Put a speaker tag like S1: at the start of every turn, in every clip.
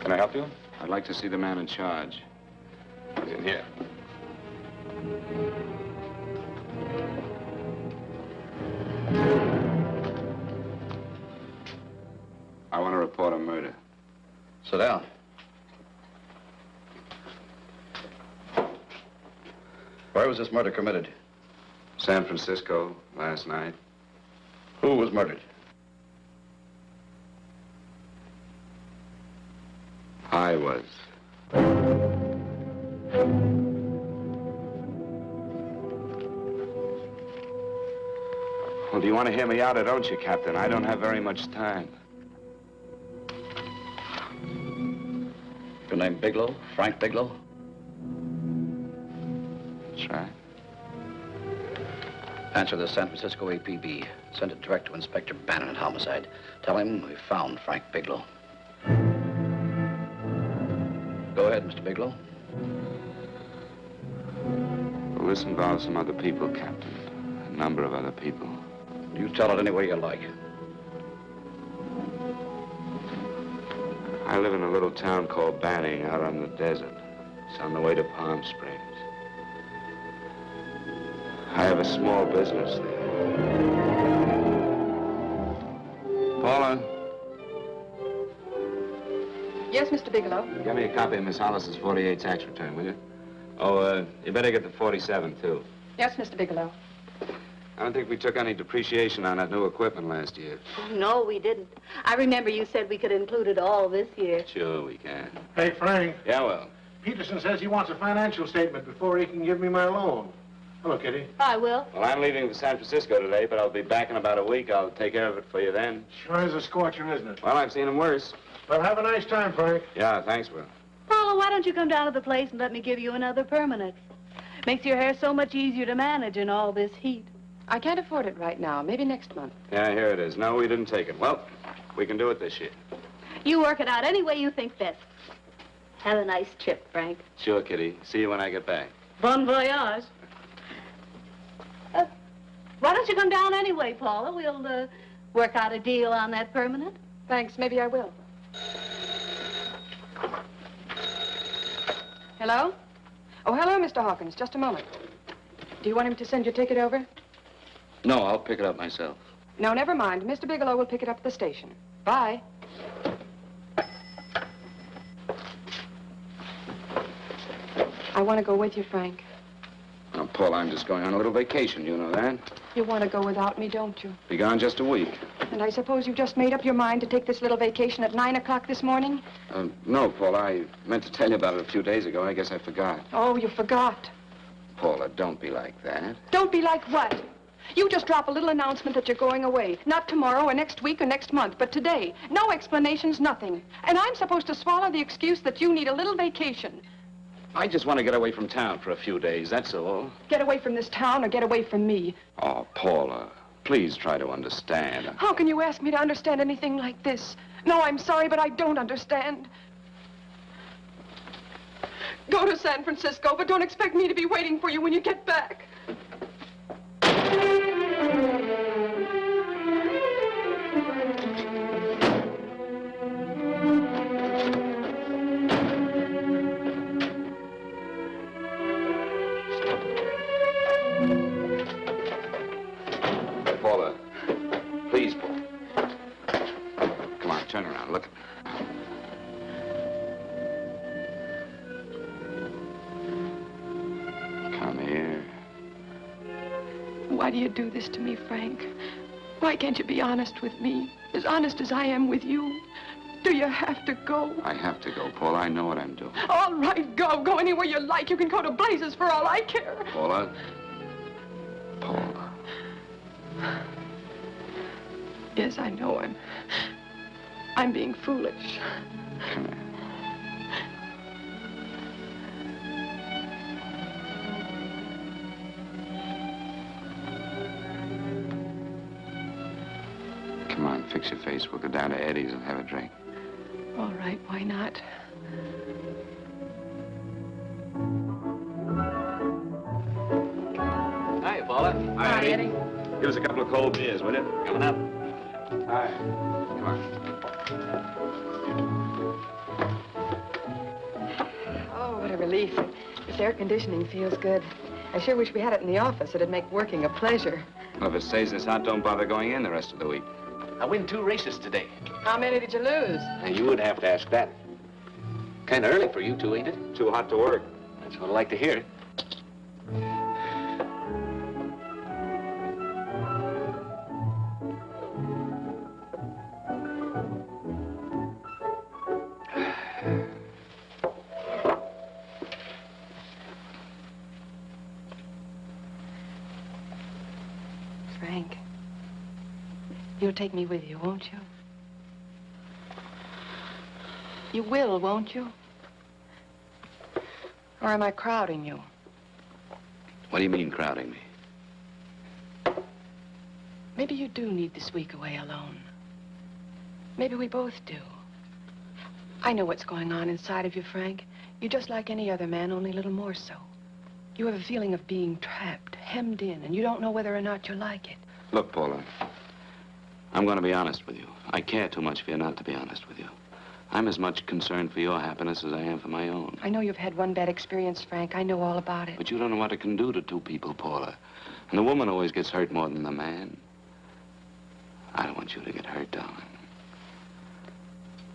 S1: Can I help you?
S2: I'd like to see the man in charge.
S1: He's in here.
S2: I want to report a murder.
S3: Sit down. Where was this murder committed?
S2: San Francisco, last night.
S3: Who was murdered?
S2: I was. Well, do you want to hear me out or don't you, Captain? I don't have very much time.
S3: Your name Bigelow? Frank Bigelow?
S2: That's right.
S3: Answer the San Francisco APB. Send it direct to Inspector Bannon at Homicide. Tell him we found Frank Bigelow. Go ahead, Mr. Bigelow.
S2: Well, this involves some other people, Captain. A number of other people.
S3: You tell it any way you like.
S2: I live in a little town called Banning out on the desert. It's on the way to Palm Springs. I have a small business there. Paula?
S4: Yes, Mr. Bigelow?
S2: Get me a copy of Miss Hollis's 48 tax return, will you? Oh, you better get the 47, too.
S4: Yes, Mr. Bigelow.
S2: I don't think we took any depreciation on that new equipment last year.
S5: Oh, no, we didn't. I remember you said we could include it all this year.
S2: Sure, we can.
S6: Hey, Frank.
S2: Yeah, well.
S6: Peterson says he wants a financial statement before he can give me my loan. Hello, Kitty.
S5: I will.
S2: Well, I'm leaving for San Francisco today, but I'll be back in about a week. I'll take care of it for you then.
S6: Sure is a scorcher, isn't it?
S2: Well, I've seen him worse.
S6: Well, have a nice time, Frank.
S2: Yeah, thanks, Will.
S5: Paula, why don't you come down to the place and let me give you another permanent? Makes your hair so much easier to manage in all this heat.
S4: I can't afford it right now. Maybe next month.
S2: Yeah, here it is. No, we didn't take it. Well, we can do it this year.
S5: You work it out any way you think best. Have a nice trip, Frank.
S2: Sure, Kitty. See you when I get back.
S5: Bon voyage. Why don't you come down anyway, Paula? We'll work out a deal on that permanent.
S4: Thanks. Maybe I will. Hello? Oh, hello, Mr. Hawkins. Just a moment. Do you want him to send your ticket over?
S3: No, I'll pick it up myself.
S4: No, never mind. Mr. Bigelow will pick it up at the station. Bye. I want to go with you, Frank.
S2: Now, Paul, I'm just going on a little vacation. You know that?
S4: You want to go without me, don't you?
S2: Be gone just a week.
S4: And I suppose you've just made up your mind to take this little vacation at 9 o'clock this morning?
S2: No, Paul. I meant to tell you about it a few days ago. I guess I forgot.
S4: Oh, you forgot.
S2: Paula, don't be like that.
S4: Don't be like what? You just drop a little announcement that you're going away. Not tomorrow or next week or next month, but today. No explanations, nothing. And I'm supposed to swallow the excuse that you need a little vacation.
S2: I just want to get away from town for a few days, that's all.
S4: Get away from this town or get away from me.
S2: Oh, Paula, please try to understand.
S4: How can you ask me to understand anything like this? No, I'm sorry, but I don't understand. Go to San Francisco, but don't expect me to be waiting for you when you get back.
S2: Paula, please, Paul. Come on, turn around, look at me. Come here.
S4: Why do you do this to me, Frank? Why can't you be honest with me? As honest as I am with you? Do you have to go?
S2: I have to go, Paula. I know what I'm doing.
S4: All right, go. Go anywhere you like. You can go to blazes for all I care.
S2: Paula? Paula.
S4: Yes, I know I'm being foolish.
S2: Come here. Come on, fix your face. We'll go down to Eddie's and have a drink.
S4: All right, why not?
S3: Hi, Paula.
S2: Hi,
S4: Eddie.
S2: Give us a couple of cold beers, will you?
S3: Coming up.
S2: Hi. Come on.
S4: relief. This air conditioning feels good. I sure wish we had it in the office. It'd make working a pleasure.
S2: Well, if it stays this hot, don't bother going in the rest of the week.
S3: I win 2 races today.
S4: How many did you lose?
S3: And you would have to ask that. Kind of early for you two, ain't it?
S2: Too hot to work.
S3: That's what I like to hear.
S4: Frank, you'll take me with you, won't you? You will, won't you? Or am I crowding you?
S2: What do you mean, crowding me?
S4: Maybe you do need this week away alone. Maybe we both do. I know what's going on inside of you, Frank. You're just like any other man, only a little more so. You have a feeling of being trapped, hemmed in, and you don't know whether or not you like it.
S2: Look, Paula, I'm going to be honest with you. I care too much for you not to be honest with you. I'm as much concerned for your happiness as I am for my own.
S4: I know you've had one bad experience, Frank. I know all about it.
S2: But you don't know what it can do to 2 people, Paula. And the woman always gets hurt more than the man. I don't want you to get hurt, darling.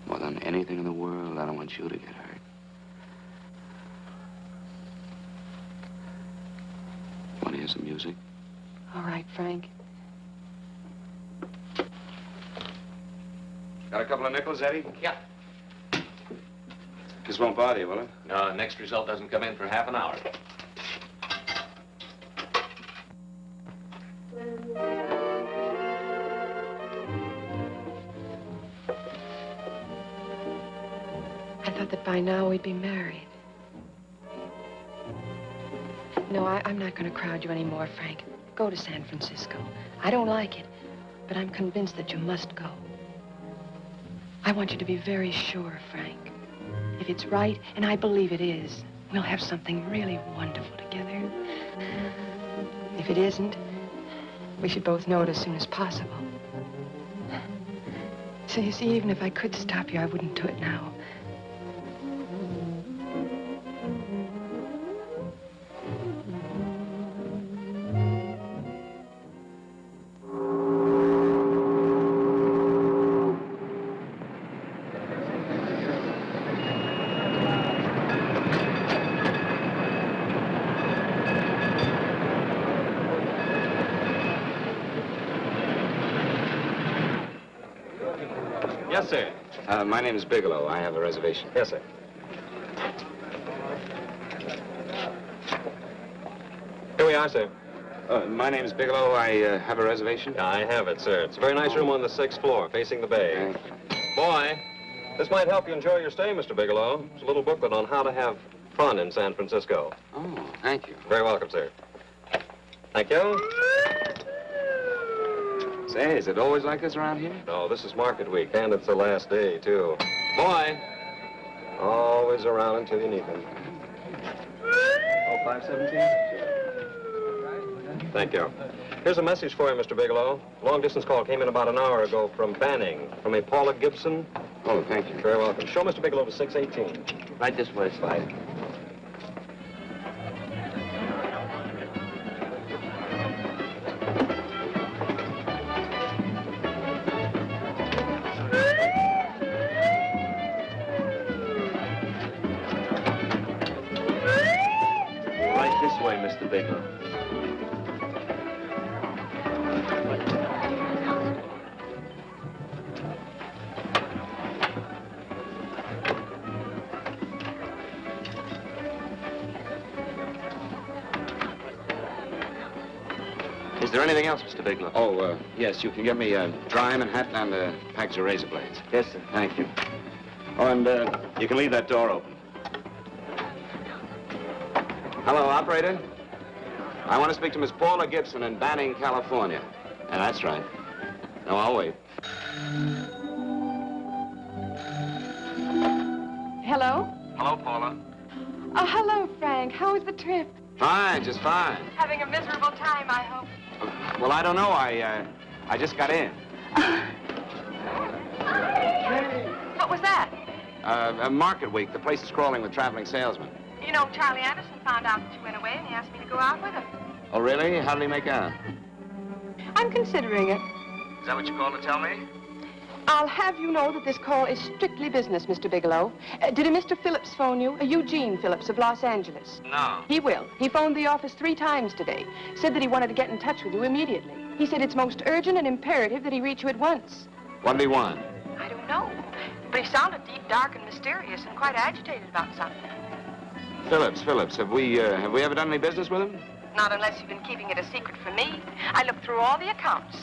S2: More than anything in the world, I don't want you to get hurt. Want to hear some music?
S4: All right, Frank.
S2: Got a couple of nickels, Eddie?
S3: Yeah.
S2: This won't bother you, will it?
S3: No, next result doesn't come in for half an hour.
S4: I thought that by now we'd be married. No, I'm not going to crowd you anymore, Frank. Go to San Francisco. I don't like it, but I'm convinced that you must go. I want you to be very sure, Frank. If it's right, and I believe it is, we'll have something really wonderful together. If it isn't, we should both know it as soon as possible. So you see, even if I could stop you, I wouldn't do it now.
S6: Yes, sir.
S2: My name is Bigelow. I have a reservation.
S6: Yes, sir. Here we are, sir.
S2: My name is Bigelow. I have a reservation.
S6: I have it, sir. It's a very nice room on the 6th floor, facing the bay. Boy, this might help you enjoy your stay, Mr. Bigelow. It's a little booklet on how to have fun in San Francisco.
S2: Oh, thank you.
S6: Very welcome, sir. Thank you.
S2: Say, is it always like this around here?
S6: No, this is market week, and it's the last day, too. Boy, always around until you need them.
S2: Oh, 517?
S6: Thank you. Here's a message for you, Mr. Bigelow. Long-distance call came in about an hour ago from Banning, from a Paula Gibson.
S2: Oh, thank you.
S6: Very welcome. Show Mr. Bigelow to 618.
S2: Right this way, Slide.
S6: Right this way, Mr. Bigelow.
S2: Is there anything else, Mr. Bigelow? Oh, yes, you can get me a dry Manhattan and a package of razor blades.
S6: Yes, sir.
S2: Thank you. Oh, and you can leave that door open. Hello, operator. I want to speak to Miss Paula Gibson in Banning, California. Yeah, that's right. No, I'll wait.
S4: Hello?
S2: Hello, Paula.
S4: Oh, hello, Frank. How was the trip?
S2: Fine, just fine.
S4: Having a miserable time, I hope.
S2: Well, I don't know. I just got in.
S4: What was that?
S2: Market week. The place is crawling with traveling salesmen.
S4: You know, Charlie Anderson found out that you went away, and he asked me to go out with him.
S2: Oh, really? How did he make out?
S4: I'm considering it.
S2: Is that what you called to tell me?
S4: I'll have you know that this call is strictly business, Mr. Bigelow. Did a Mr. Phillips phone you? A Eugene Phillips of Los Angeles.
S2: No.
S4: He will. He phoned the office 3 times today. Said that he wanted to get in touch with you immediately. He said it's most urgent and imperative that he reach you at once.
S2: What did he want?
S4: I don't know. But he sounded deep, dark, and mysterious, and quite agitated about something.
S2: Phillips. Have we ever done any business with him?
S4: Not unless you've been keeping it a secret from me. I looked through all the accounts.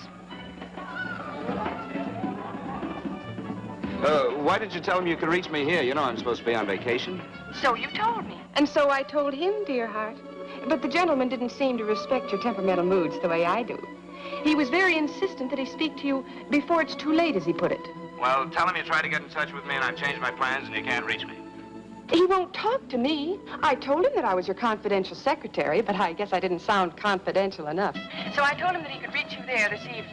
S2: Why did you tell him you could reach me here? You know I'm supposed to be on vacation.
S4: So you told me. And so I told him, dear heart. But the gentleman didn't seem to respect your temperamental moods the way I do. He was very insistent that he speak to you before it's too late, as he put it.
S2: Well, tell him you tried to get in touch with me and I've changed my plans and you can't reach me.
S4: He won't talk to me. I told him that I was your confidential secretary, but I guess I didn't sound confidential enough. So I told him that he could reach you there this evening.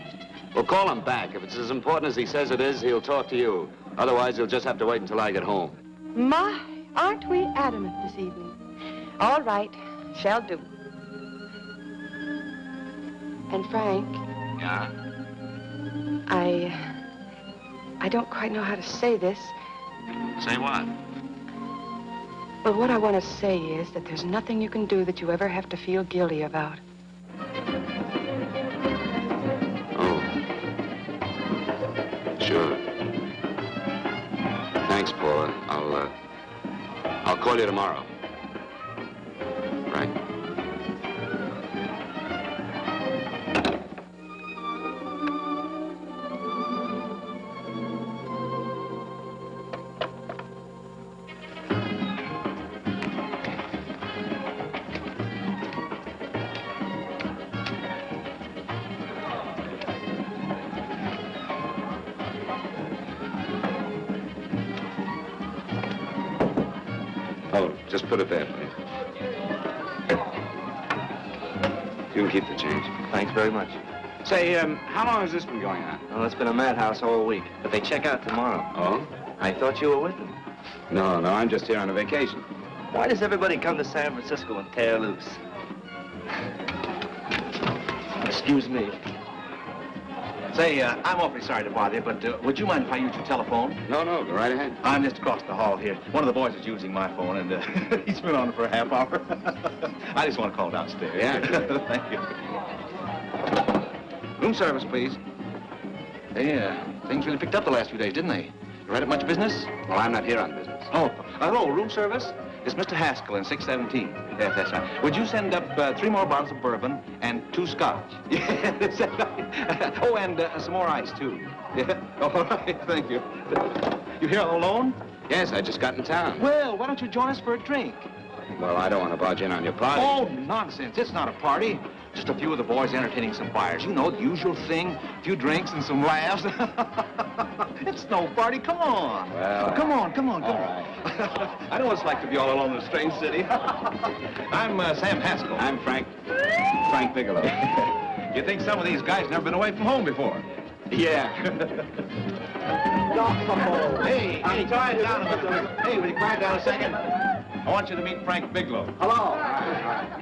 S2: Well, call him back. If it's as important as he says it is, he'll talk to you. Otherwise, he'll just have to wait until I get home.
S4: My, aren't we adamant this evening? All right, shall do. And Frank.
S2: Yeah?
S4: I don't quite know how to say this.
S2: Say what?
S4: Well, what I want to say is that there's nothing you can do that you ever have to feel guilty about.
S2: Oh. Sure. Thanks, Paula. I'll call you tomorrow. Right? Oh, just put it there, please. You can keep the change.
S7: Thanks very much.
S2: Say, how long has this been going on?
S7: Well, it's been a madhouse all week, but they check out tomorrow.
S2: Oh?
S7: I thought you were with them.
S2: No, I'm just here on a vacation.
S7: Why does everybody come to San Francisco and tear loose? Excuse me.
S3: Say, I'm awfully sorry to bother you, but would you mind if I use your telephone?
S2: No, go right ahead.
S3: I'm just across the hall here. One of the boys is using my phone, and he's been on it for a half hour. I just want to call downstairs.
S2: Yeah, sure.
S3: Thank you. Room service, please. Hey, things really picked up the last few days, didn't they? You right at much business?
S2: Well, I'm not here on business.
S3: Oh, hello, room service? It's Mr. Haskell in 617. Yes, that's right. Would you send up 3 more bottles of bourbon and 2 scotch? Yeah, that's right. Oh, and some more ice, too. Yeah, all right, thank you. You here all alone?
S2: Yes, I just got in town.
S3: Well, why don't you join us for a drink?
S2: Well, I don't want to barge in on your party.
S3: Oh, nonsense. It's not a party. Just a few of the boys entertaining some buyers. You know, the usual thing. A few drinks and some laughs. It's no party. Come on.
S2: Well,
S3: come on.
S2: All right.
S3: I know what it's like to be all alone in a strange city. I'm Sam Haskell.
S2: I'm Frank Bigelow.
S3: You think some of these guys never been away from home before?
S2: Yeah.
S3: Hey, quiet down a minute. Hey, will you quiet down a second? I want you to meet Frank Bigelow.
S7: Hello.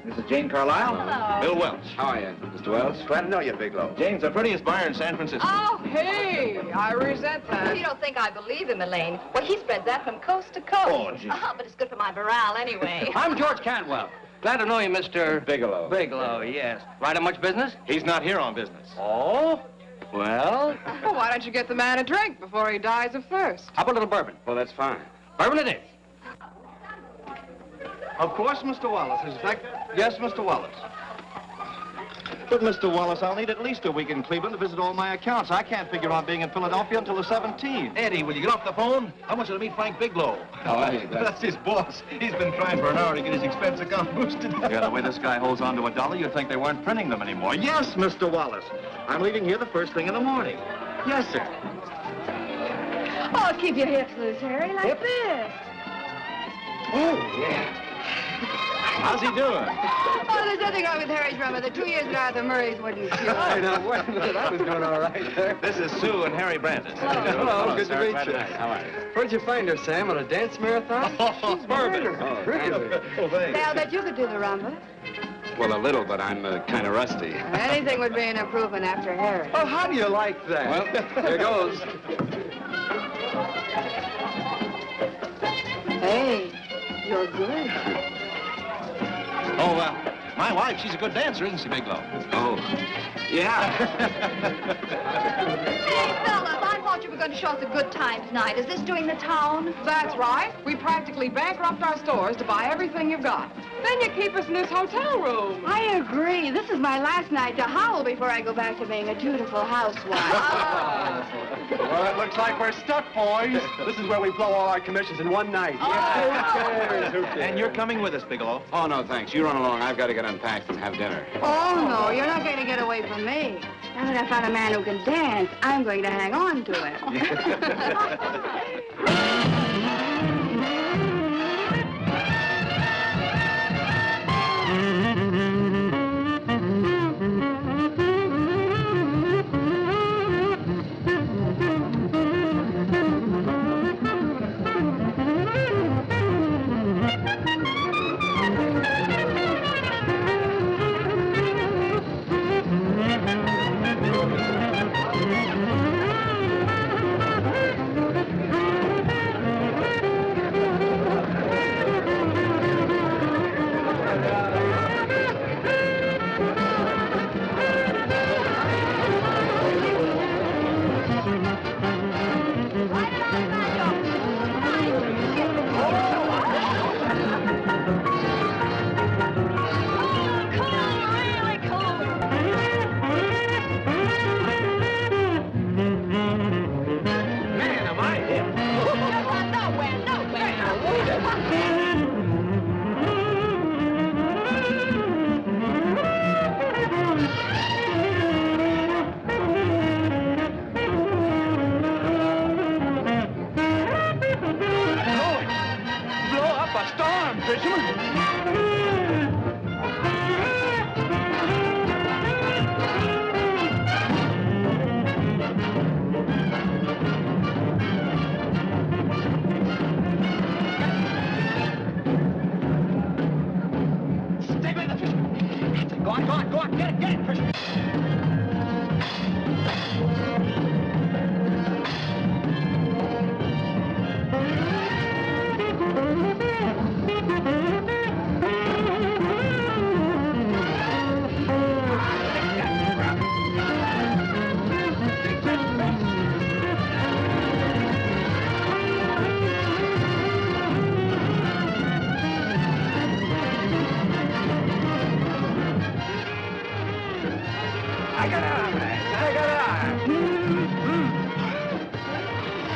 S3: This is Jane Carlisle.
S5: Hello.
S3: Bill Welch.
S2: How are you, Mr. Wells?
S7: Glad to know you, Bigelow.
S3: Jane's the prettiest buyer in San Francisco.
S8: Oh, hey, I resent that.
S5: You don't think I believe him, Elaine? Well, he spreads that from coast to coast.
S3: Oh, gee.
S5: But it's good for my morale anyway.
S7: I'm George Cantwell. Glad to know you, Mr.
S2: Bigelow.
S7: Bigelow, yes. Right on much business?
S3: He's not here on business.
S7: Oh? Well,
S8: Well, why don't you get the man a drink before he dies of thirst?
S7: how about a little bourbon?
S2: Well, that's fine.
S7: Bourbon it is.
S9: Of course, Mr. Wallace. In fact, yes, Mr. Wallace. But, Mr. Wallace, I'll need at least a week in Cleveland to visit all my accounts. I can't figure on being in Philadelphia until the 17th.
S3: Eddie, will you get off the phone? I want you to meet Frank Bigelow.
S2: How are you?
S9: That's his boss. He's been trying for an hour to get his expense account boosted. Yeah, the way this guy holds on to $1, you'd think they weren't printing them anymore. Yes, Mr. Wallace. I'm leaving here the first thing in the morning. Yes, sir.
S5: Oh, keep your hips loose, Harry, like this.
S9: Oh, yeah. How's he doing?
S8: Oh, there's nothing wrong with Harry's rummer. The 2 years at Arthur Murray's wouldn't cure.
S10: I know. Wait a minute. I was doing all right there.
S9: This is Sue and Harry Brandis.
S10: Hello. Good to meet you.
S2: How are you?
S10: Where'd you find her, Sam? On a dance marathon? She's
S9: Bourbon.
S10: Really?
S9: Oh, thanks.
S8: Say, I'll bet you could do the rumba.
S2: Well, a little, but I'm kind of rusty.
S8: Anything would be an improvement after Harry.
S10: Oh, how do you like that?
S2: Well, here goes.
S8: Hey, you're good.
S9: Oh, my wife, she's a good dancer, isn't she, Bigelow?
S2: Oh, yeah.
S11: Hey, fellas, I thought you were going to show us a good time tonight. Is this doing the town?
S8: That's right. We practically bankrupt our stores to buy everything you've got. Then you keep us in this hotel room.
S5: I agree. This is my last night to howl before I go back to being a dutiful housewife.
S10: Well, it looks like we're stuck, boys. This is where we blow all our commissions in one night.
S8: Oh.
S10: Who cares?
S9: And you're coming with us, Bigelow.
S2: Oh, no, thanks. You run along. I've got to get unpacked and have dinner.
S8: Oh, no, you're not going to get away from me.
S5: Now that I found a man who can dance, I'm going to hang on to him.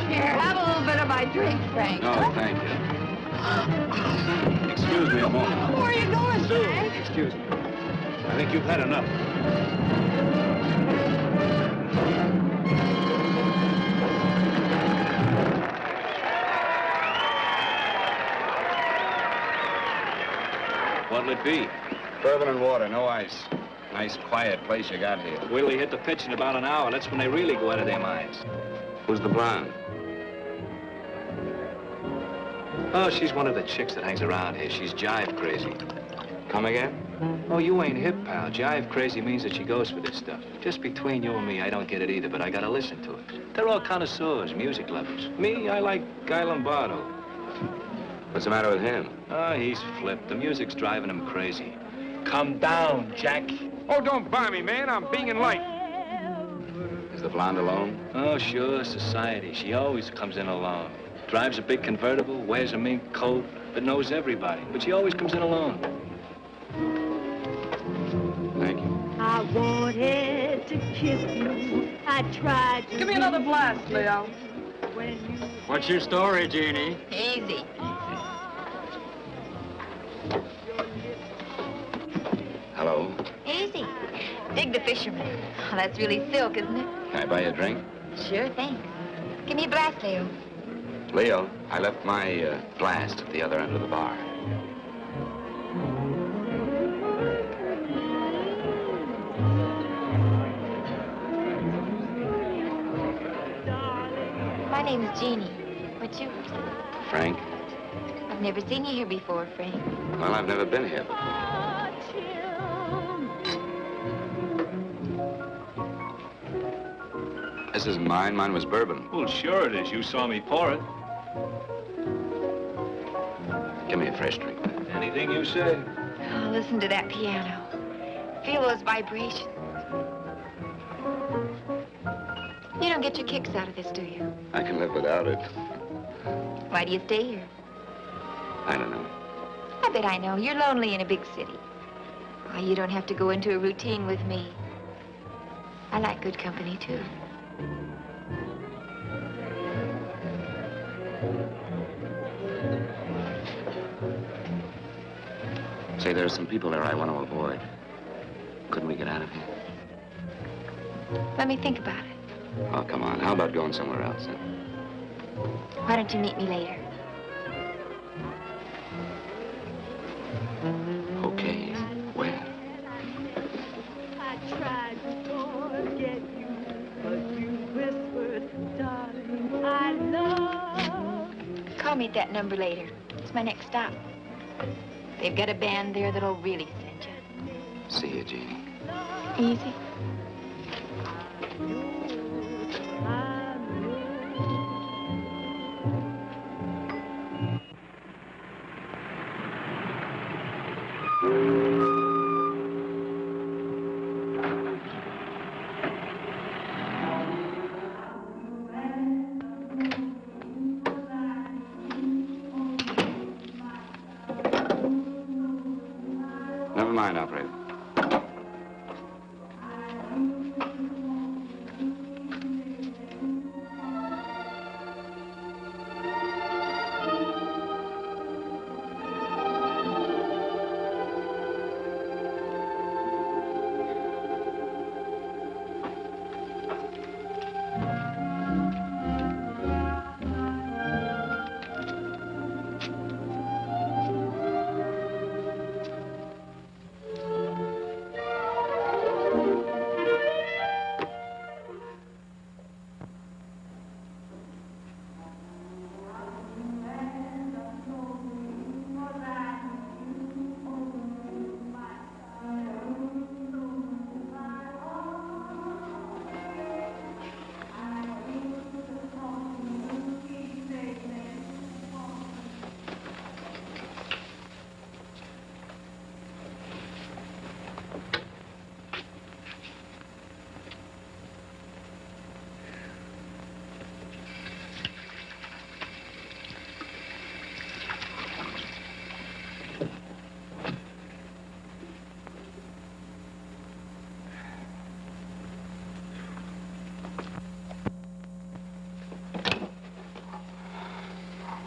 S8: Here, have a little bit of my drink, Frank.
S2: No, thank you. Excuse me a moment.
S8: Where are you going,
S2: Sue,
S8: Frank?
S2: excuse me. I think you've had enough. What'll it be? Bourbon and water, no ice. Nice, quiet place you got here.
S7: Wait till they hit the pitch in about an hour. That's when they really go out of their minds.
S2: Who's the blonde?
S7: Oh, she's one of the chicks that hangs around here. She's jive crazy.
S2: Come again?
S7: Oh, you ain't hip, pal. Jive crazy means that she goes for this stuff. Just between you and me, I don't get it either, but I gotta listen to it. They're all connoisseurs, music lovers. Me, I like Guy Lombardo.
S2: What's the matter with him?
S7: Oh, he's flipped. The music's driving him crazy. Come down, Jack.
S12: Oh, don't buy me, man. I'm being light.
S2: Is the blonde alone?
S7: Oh, sure, society. She always comes in alone. Drives a big convertible, wears a mink coat, but knows everybody. But she always comes in alone.
S2: Thank you.
S13: I wanted to kiss you. I tried to.
S8: Give me another blast, Leo.
S13: When you...
S12: What's your story, Jeannie?
S11: Easy.
S2: Hello.
S11: Easy. Dig the fisherman. Oh, that's really silk, isn't it?
S2: Can I buy you a drink?
S11: Sure, thanks. Give me a blast, Leo.
S2: Leo, I left my blast at the other end of the bar.
S14: name's Jeannie. What's yours?
S2: Frank?
S14: I've never seen you here before, Frank.
S2: Well, I've never been here before. This isn't mine. Mine was bourbon.
S7: Well, sure it is. You saw me pour it.
S2: Give me a fresh drink.
S7: Anything you say.
S14: Oh, listen to that piano. Feel those vibrations. You don't get your kicks out of this, do you?
S2: I can live without it.
S14: Why do you stay here?
S2: I don't know.
S14: I bet I know. You're lonely in a big city. Oh, you don't have to go into a routine with me. I like good company, too.
S2: Say, there are some people there I want to avoid. Couldn't we get out of here?
S14: Let me think about it.
S2: Oh, come on. How about going somewhere else? Huh?
S14: Why don't you meet me later?
S2: Okay. Where?
S13: I tried to forget you, but you whispered, darling, I love you.
S14: Call me at that number later. It's my next stop. They've got a band there that'll really send you.
S2: See you, Jeannie.
S14: Easy.
S2: Never mind, operator.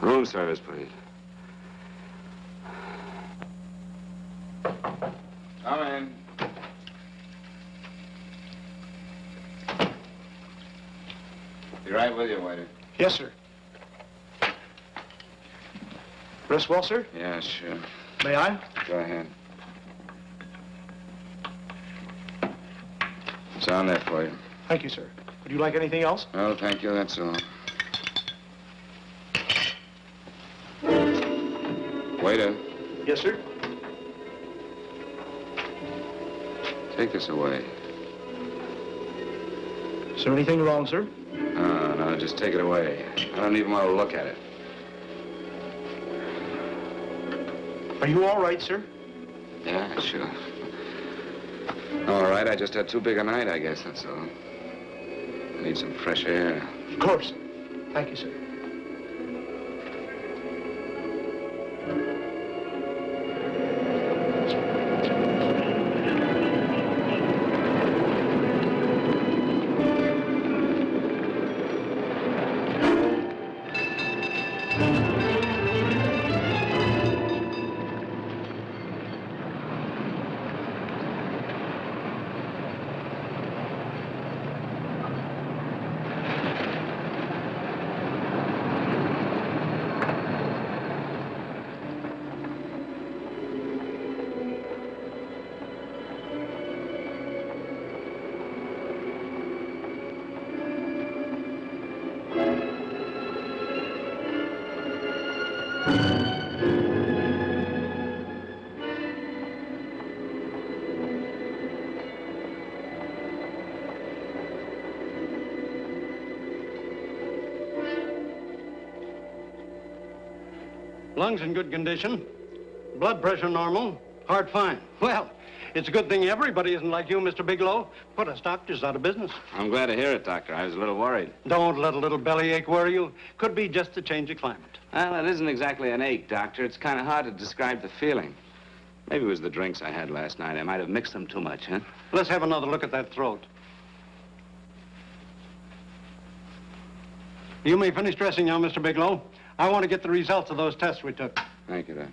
S2: Room service, please. Come in. Be right with you, waiter.
S10: Yes, sir. Rest well, sir?
S2: Yeah, sure.
S10: May I?
S2: Go ahead. It's on there for you.
S10: Thank you, sir. Would you like anything else?
S2: No, thank you, that's all. Waiter.
S10: Yes, sir.
S2: Take this away.
S10: Is there anything wrong, sir?
S2: No, just take it away. I don't even want to look at it.
S10: Are you all right, sir?
S2: Yeah, sure. All right, I just had too big a night, I guess, that's all. I need some fresh air.
S10: Of course. Thank you, sir.
S15: Lungs in good condition. Blood pressure normal. Heart fine. Well, it's a good thing everybody isn't like you, Mr. Bigelow. Put us doctors out of business.
S2: I'm glad to hear it, Doctor. I was a little worried.
S15: Don't let a little bellyache worry you. Could be just a change of climate.
S2: Well, it isn't exactly an ache, Doctor. It's kind of hard to describe the feeling. Maybe it was the drinks I had last night. I might have mixed them too much, huh?
S15: Let's have another look at that throat. You may finish dressing now, Mr. Bigelow. I want to get the results of those tests we took.
S2: Thank you, Doctor.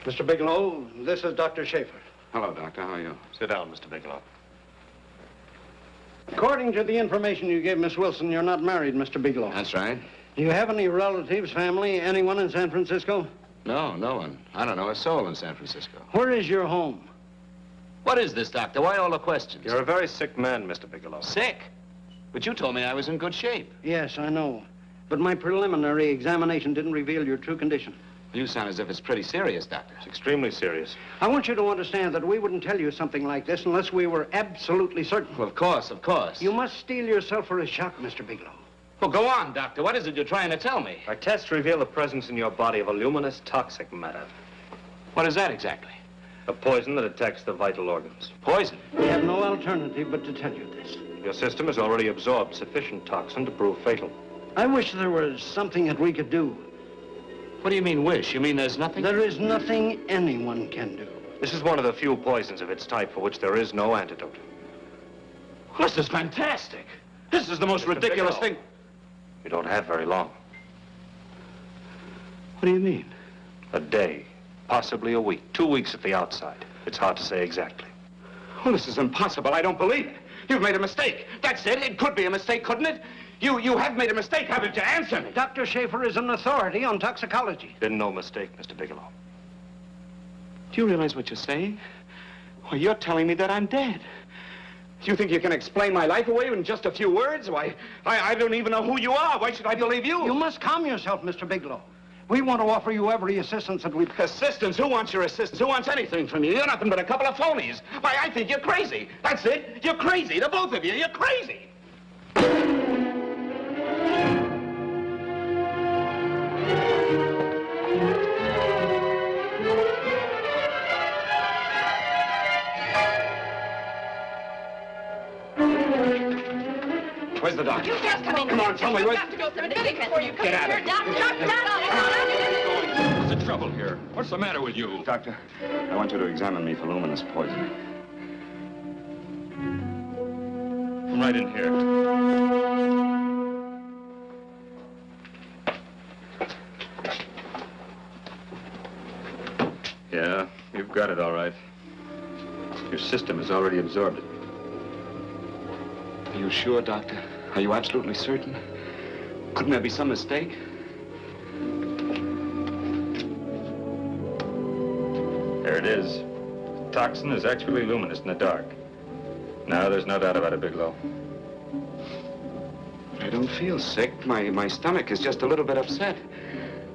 S15: Mr. Bigelow, this is Dr. Schaefer.
S2: Hello, Doctor. How are you?
S9: Sit down, Mr. Bigelow.
S15: According to the information you gave Miss Wilson, you're not married, Mr. Bigelow.
S2: That's right.
S15: Do you have any relatives, family, anyone in San Francisco?
S2: No, no one. I don't know a soul in San Francisco.
S15: Where is your home?
S2: What is this, Doctor? Why all the questions?
S9: You're a very sick man, Mr. Bigelow.
S2: Sick? But you told me I was in good shape.
S15: Yes, I know. But my preliminary examination didn't reveal your true condition.
S2: You sound as if it's pretty serious, Doctor.
S9: It's extremely serious.
S15: I want you to understand that we wouldn't tell you something like this unless we were absolutely certain.
S2: Well, of course, of course.
S15: You must steel yourself for a shock, Mr. Bigelow.
S2: Well, go on, Doctor. What is it you're trying to tell me?
S9: Our tests reveal the presence in your body of a luminous toxic matter.
S2: What is that exactly?
S9: A poison that attacks the vital organs.
S2: Poison?
S15: We have no alternative but to tell you this.
S9: Your system has already absorbed sufficient toxin to prove fatal.
S15: I wish there was something that we could do.
S2: What do you mean, wish? You mean there's nothing?
S15: There is nothing anyone can do.
S9: This is one of the few poisons of its type for which there is no antidote.
S2: This is fantastic. This is the most ridiculous thing.
S9: You don't have very long.
S2: What do you mean?
S9: A day, possibly a week, 2 weeks at the outside. It's hard to say exactly.
S2: Oh, this is impossible. I don't believe it. You've made a mistake. That's it. It could be a mistake, couldn't it? You have made a mistake, haven't you? Answer me.
S15: Dr. Schaefer is an authority on toxicology.
S9: Been no mistake, Mr. Bigelow.
S2: Do you realize what you're saying? Well, you're telling me that I'm dead. Do you think you can explain my life away in just a few words? Why, I don't even know who you are. Why should I believe you?
S15: You must calm yourself, Mr. Bigelow. We want to offer you every assistance that we...
S2: Assistance? Who wants your assistance? Who wants anything from you? You're nothing but a couple of phonies. Why, I think you're crazy. That's it. You're crazy. The both of you. You're crazy. Where's the doctor?
S11: You just come in.
S2: Come on, tell me.
S11: You've got to go to the medic before you come
S2: Get out
S11: here.
S2: of
S11: Doctor,
S12: What's the trouble here? What's the matter with you?
S2: Doctor, I want you to examine me for luminous poison.
S9: Come right in here. Yeah, you've got it all right. Your system has already absorbed it.
S2: Are you sure, Doctor? Are you absolutely certain? Couldn't there be some mistake?
S9: There it is. The toxin is actually luminous in the dark. Now, there's no doubt about it, Bigelow.
S2: I don't feel sick. My stomach is just a little bit upset.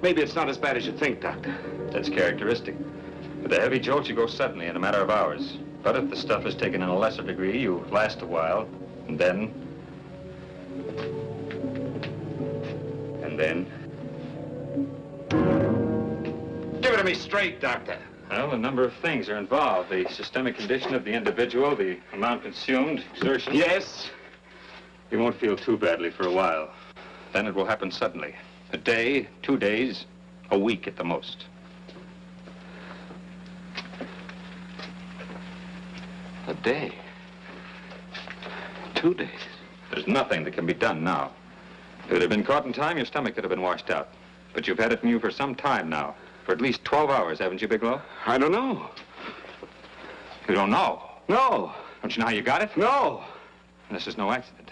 S2: Maybe it's not as bad as you think, Doctor.
S9: That's characteristic. With a heavy jolt, you go suddenly in a matter of hours. But if the stuff is taken in a lesser degree, you last a while, and then...
S2: Give it to me straight, Doctor.
S9: Well, a number of things are involved. The systemic condition of the individual, the amount consumed, exertion.
S2: Yes?
S9: You won't feel too badly for a while. Then it will happen suddenly. A day, 2 days, a week at the most.
S2: A day? 2 days?
S9: There's nothing that can be done now. If it had been caught in time, your stomach could have been washed out. But you've had it in you for some time now. For at least 12 hours, haven't you, Bigelow?
S2: I don't know.
S9: You don't know?
S2: No.
S9: Don't you know how you got it?
S2: No.
S7: This is no accident.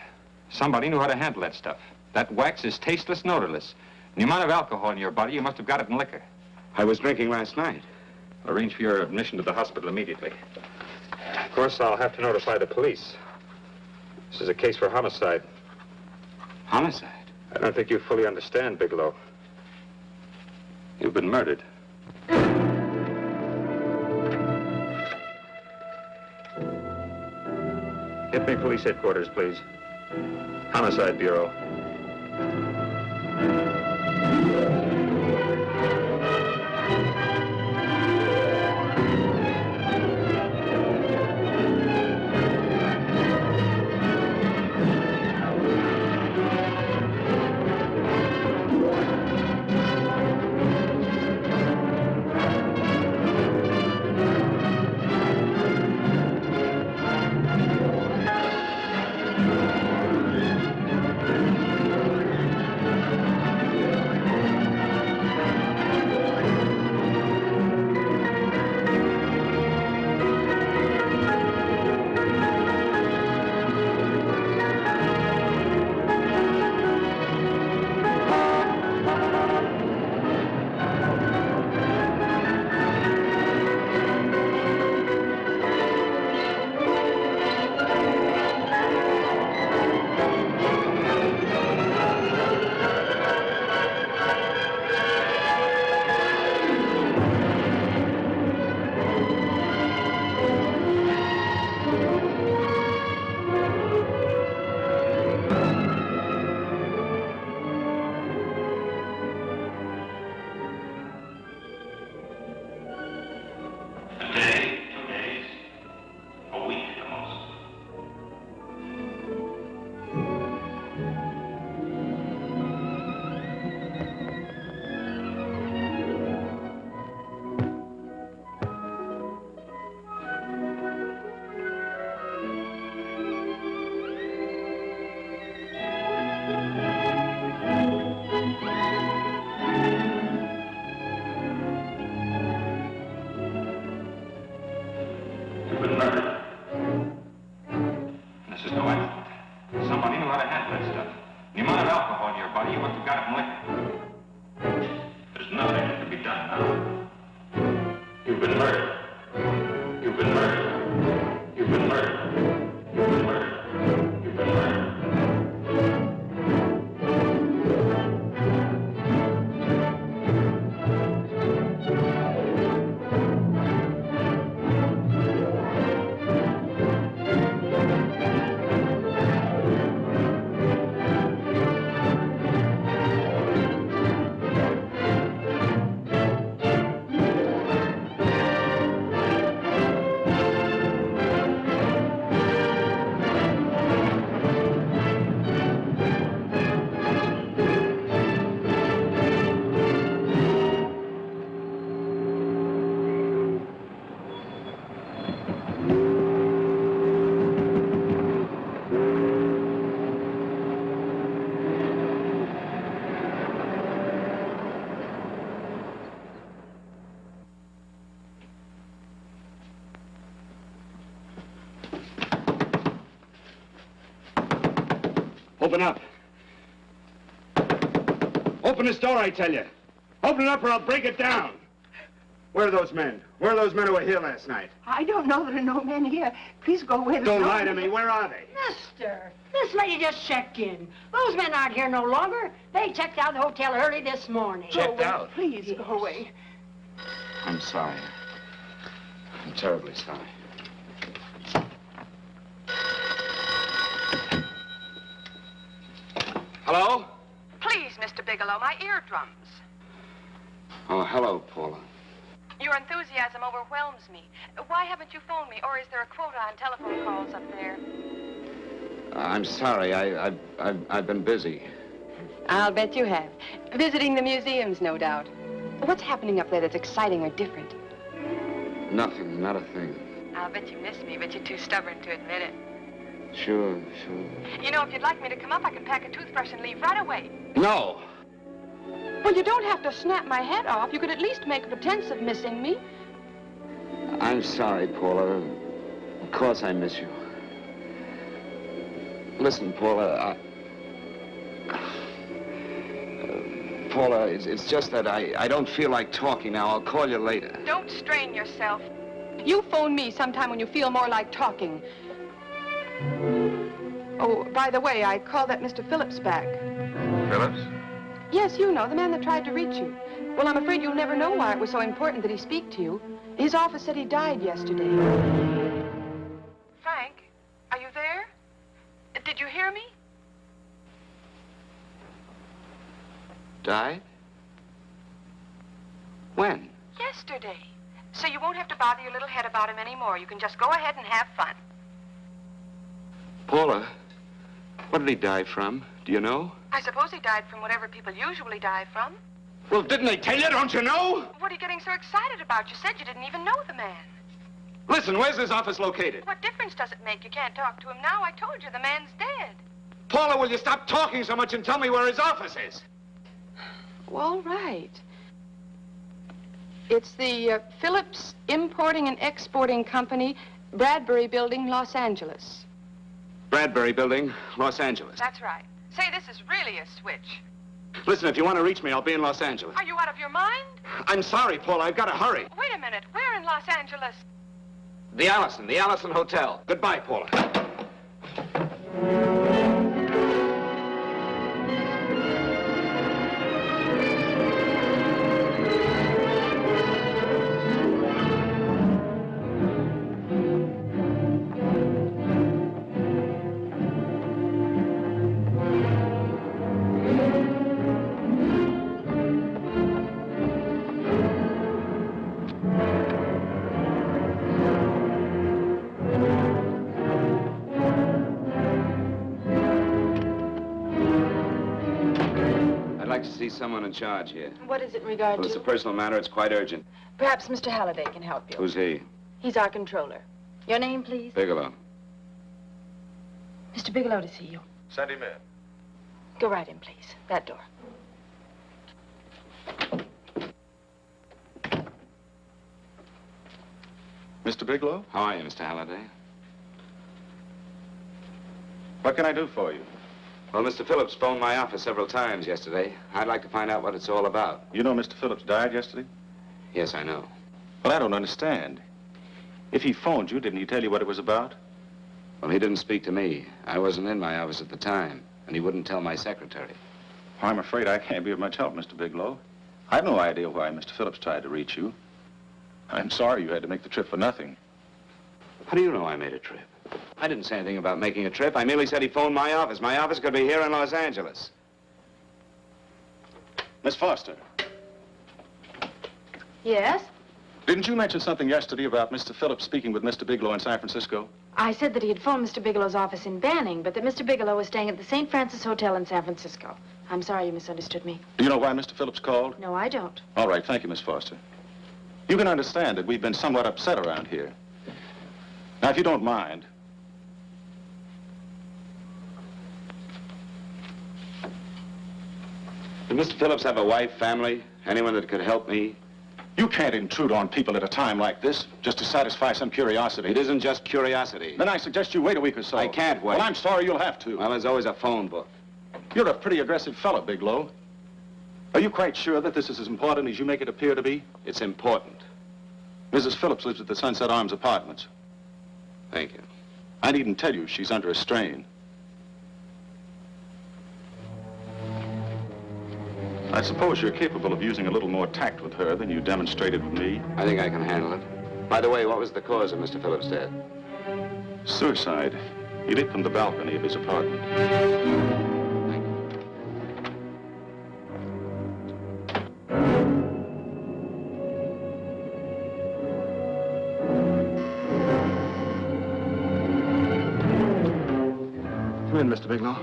S7: Somebody knew how to handle that stuff. That wax is tasteless and odorless. And the amount of alcohol in your body, you must have got it in liquor.
S2: I was drinking last night.
S7: I'll arrange for your admission to the hospital immediately. Of course, I'll have to notify the police. This is a case for homicide.
S2: Homicide?
S7: I don't think you fully understand, Bigelow. You've been murdered. Get me police headquarters, please. Homicide Bureau.
S2: Open up. Open this door, I tell you. Open it up or I'll break it down. Where are those men? Where are those men who were here last night?
S13: I don't know. There are no men here. Please go away.
S2: Don't lie to me. Where are they?
S16: Mister, this lady just checked in. Those men aren't here no longer. They checked out of the hotel early this morning.
S2: Checked out?
S13: Please go away.
S2: I'm sorry. I'm terribly sorry. Hello?
S17: Please, Mr. Bigelow, my eardrums.
S2: Oh, hello, Paula.
S17: Your enthusiasm overwhelms me. Why haven't you phoned me, or is there a quota on telephone calls up there?
S2: I'm sorry. I've been busy.
S4: I'll bet you have. Visiting the museums, no doubt. What's happening up there that's exciting or different?
S2: Nothing, not a thing.
S17: I'll bet you miss me, but you're too stubborn to admit it.
S2: Sure.
S17: You know, if you'd like me to come up, I can pack a toothbrush and leave right away.
S2: No.
S4: Well, you don't have to snap my head off. You could at least make a pretense of missing me.
S2: I'm sorry, Paula. Of course I miss you. Listen, Paula, Paula, it's just that I don't feel like talking now. I'll call you later.
S17: Don't strain yourself. You phone me sometime when you feel more like talking. Oh, by the way, I called that Mr. Phillips back.
S1: Phillips?
S17: Yes, you know, the man that tried to reach you. Well, I'm afraid you'll never know why it was so important that he speak to you. His office said he died yesterday. Frank, are you there? Did you hear me?
S2: Died? When?
S17: Yesterday. So you won't have to bother your little head about him anymore. You can just go ahead and have fun.
S2: Paula, what did he die from? Do you know?
S17: I suppose he died from whatever people usually die from.
S2: Well, didn't they tell you? Don't you know?
S17: What are you getting so excited about? You said you didn't even know the man.
S2: Listen, where's his office located?
S17: What difference does it make? You can't talk to him now. I told you the man's dead.
S2: Paula, will you stop talking so much and tell me where his office is?
S17: Well, right. It's the Phillips Importing and Exporting Company, Bradbury Building, Los Angeles.
S2: Bradbury Building, Los Angeles.
S17: That's right. Say, this is really a switch.
S2: Listen, if you want to reach me, I'll be in Los Angeles.
S17: Are you out of your mind?
S2: I'm sorry, Paula. I've got to hurry.
S17: Wait a minute. Where in Los Angeles?
S2: The Allison Hotel. Goodbye, Paula. See someone in charge here.
S4: What is it in regard
S2: Well,
S4: to?
S2: it's a personal matter. It's quite urgent.
S4: Perhaps Mr. Halliday can help you.
S2: Who's he?
S4: He's our controller. Your name, please?
S2: Bigelow.
S4: Mr. Bigelow to see you.
S1: Send him in.
S4: Go right in, please. That door.
S1: Mr. Bigelow?
S2: How are you, Mr. Halliday?
S1: What can I do for you?
S2: Well, Mr. Phillips phoned my office several times yesterday. I'd like to find out what it's all about.
S1: You know Mr. Phillips died yesterday?
S2: Yes, I know.
S1: Well, I don't understand. If he phoned you, didn't he tell you what it was about?
S2: Well, he didn't speak to me. I wasn't in my office at the time, and he wouldn't tell my secretary.
S1: Well, I'm afraid I can't be of much help, Mr. Bigelow. I have no idea why Mr. Phillips tried to reach you. I'm sorry you had to make the trip for nothing.
S2: How do you know I made a trip? I didn't say anything about making a trip. I merely said he phoned my office. My office could be here in Los Angeles.
S1: Miss Foster,
S5: Yes?
S1: didn't you mention something yesterday about Mr. Phillips speaking with Mr. Bigelow in San Francisco?
S4: I said that he had phoned Mr. Bigelow's office in Banning, but that Mr. Bigelow was staying at the St. Francis Hotel in San Francisco. I'm sorry you misunderstood me.
S1: Do you know why Mr. Phillips called?
S4: No, I don't.
S1: All right, thank you, Miss Foster. You can understand that we've been somewhat upset around here. Now, if you don't mind,
S2: Did Mr. Phillips have a wife, family, anyone that could help me?
S1: you can't intrude on people at a time like this just to satisfy some curiosity.
S2: It isn't just curiosity.
S1: Then I suggest you wait a week or so.
S2: I can't wait.
S1: Well, I'm sorry you'll have to.
S2: Well, there's always a phone book.
S1: You're a pretty aggressive fellow, Bigelow. Are you quite sure that this is as important as you make it appear to be?
S2: It's important.
S1: Mrs. Phillips lives at the Sunset Arms Apartments.
S2: Thank you.
S1: I needn't tell you she's under a strain. I suppose you're capable of using a little more tact with her than you demonstrated with me.
S2: I think I can handle it. By the way, what was the cause of Mr. Phillips' death?
S1: Suicide. He leaped from the balcony of his apartment.
S2: Come in, Mr. Bigelow.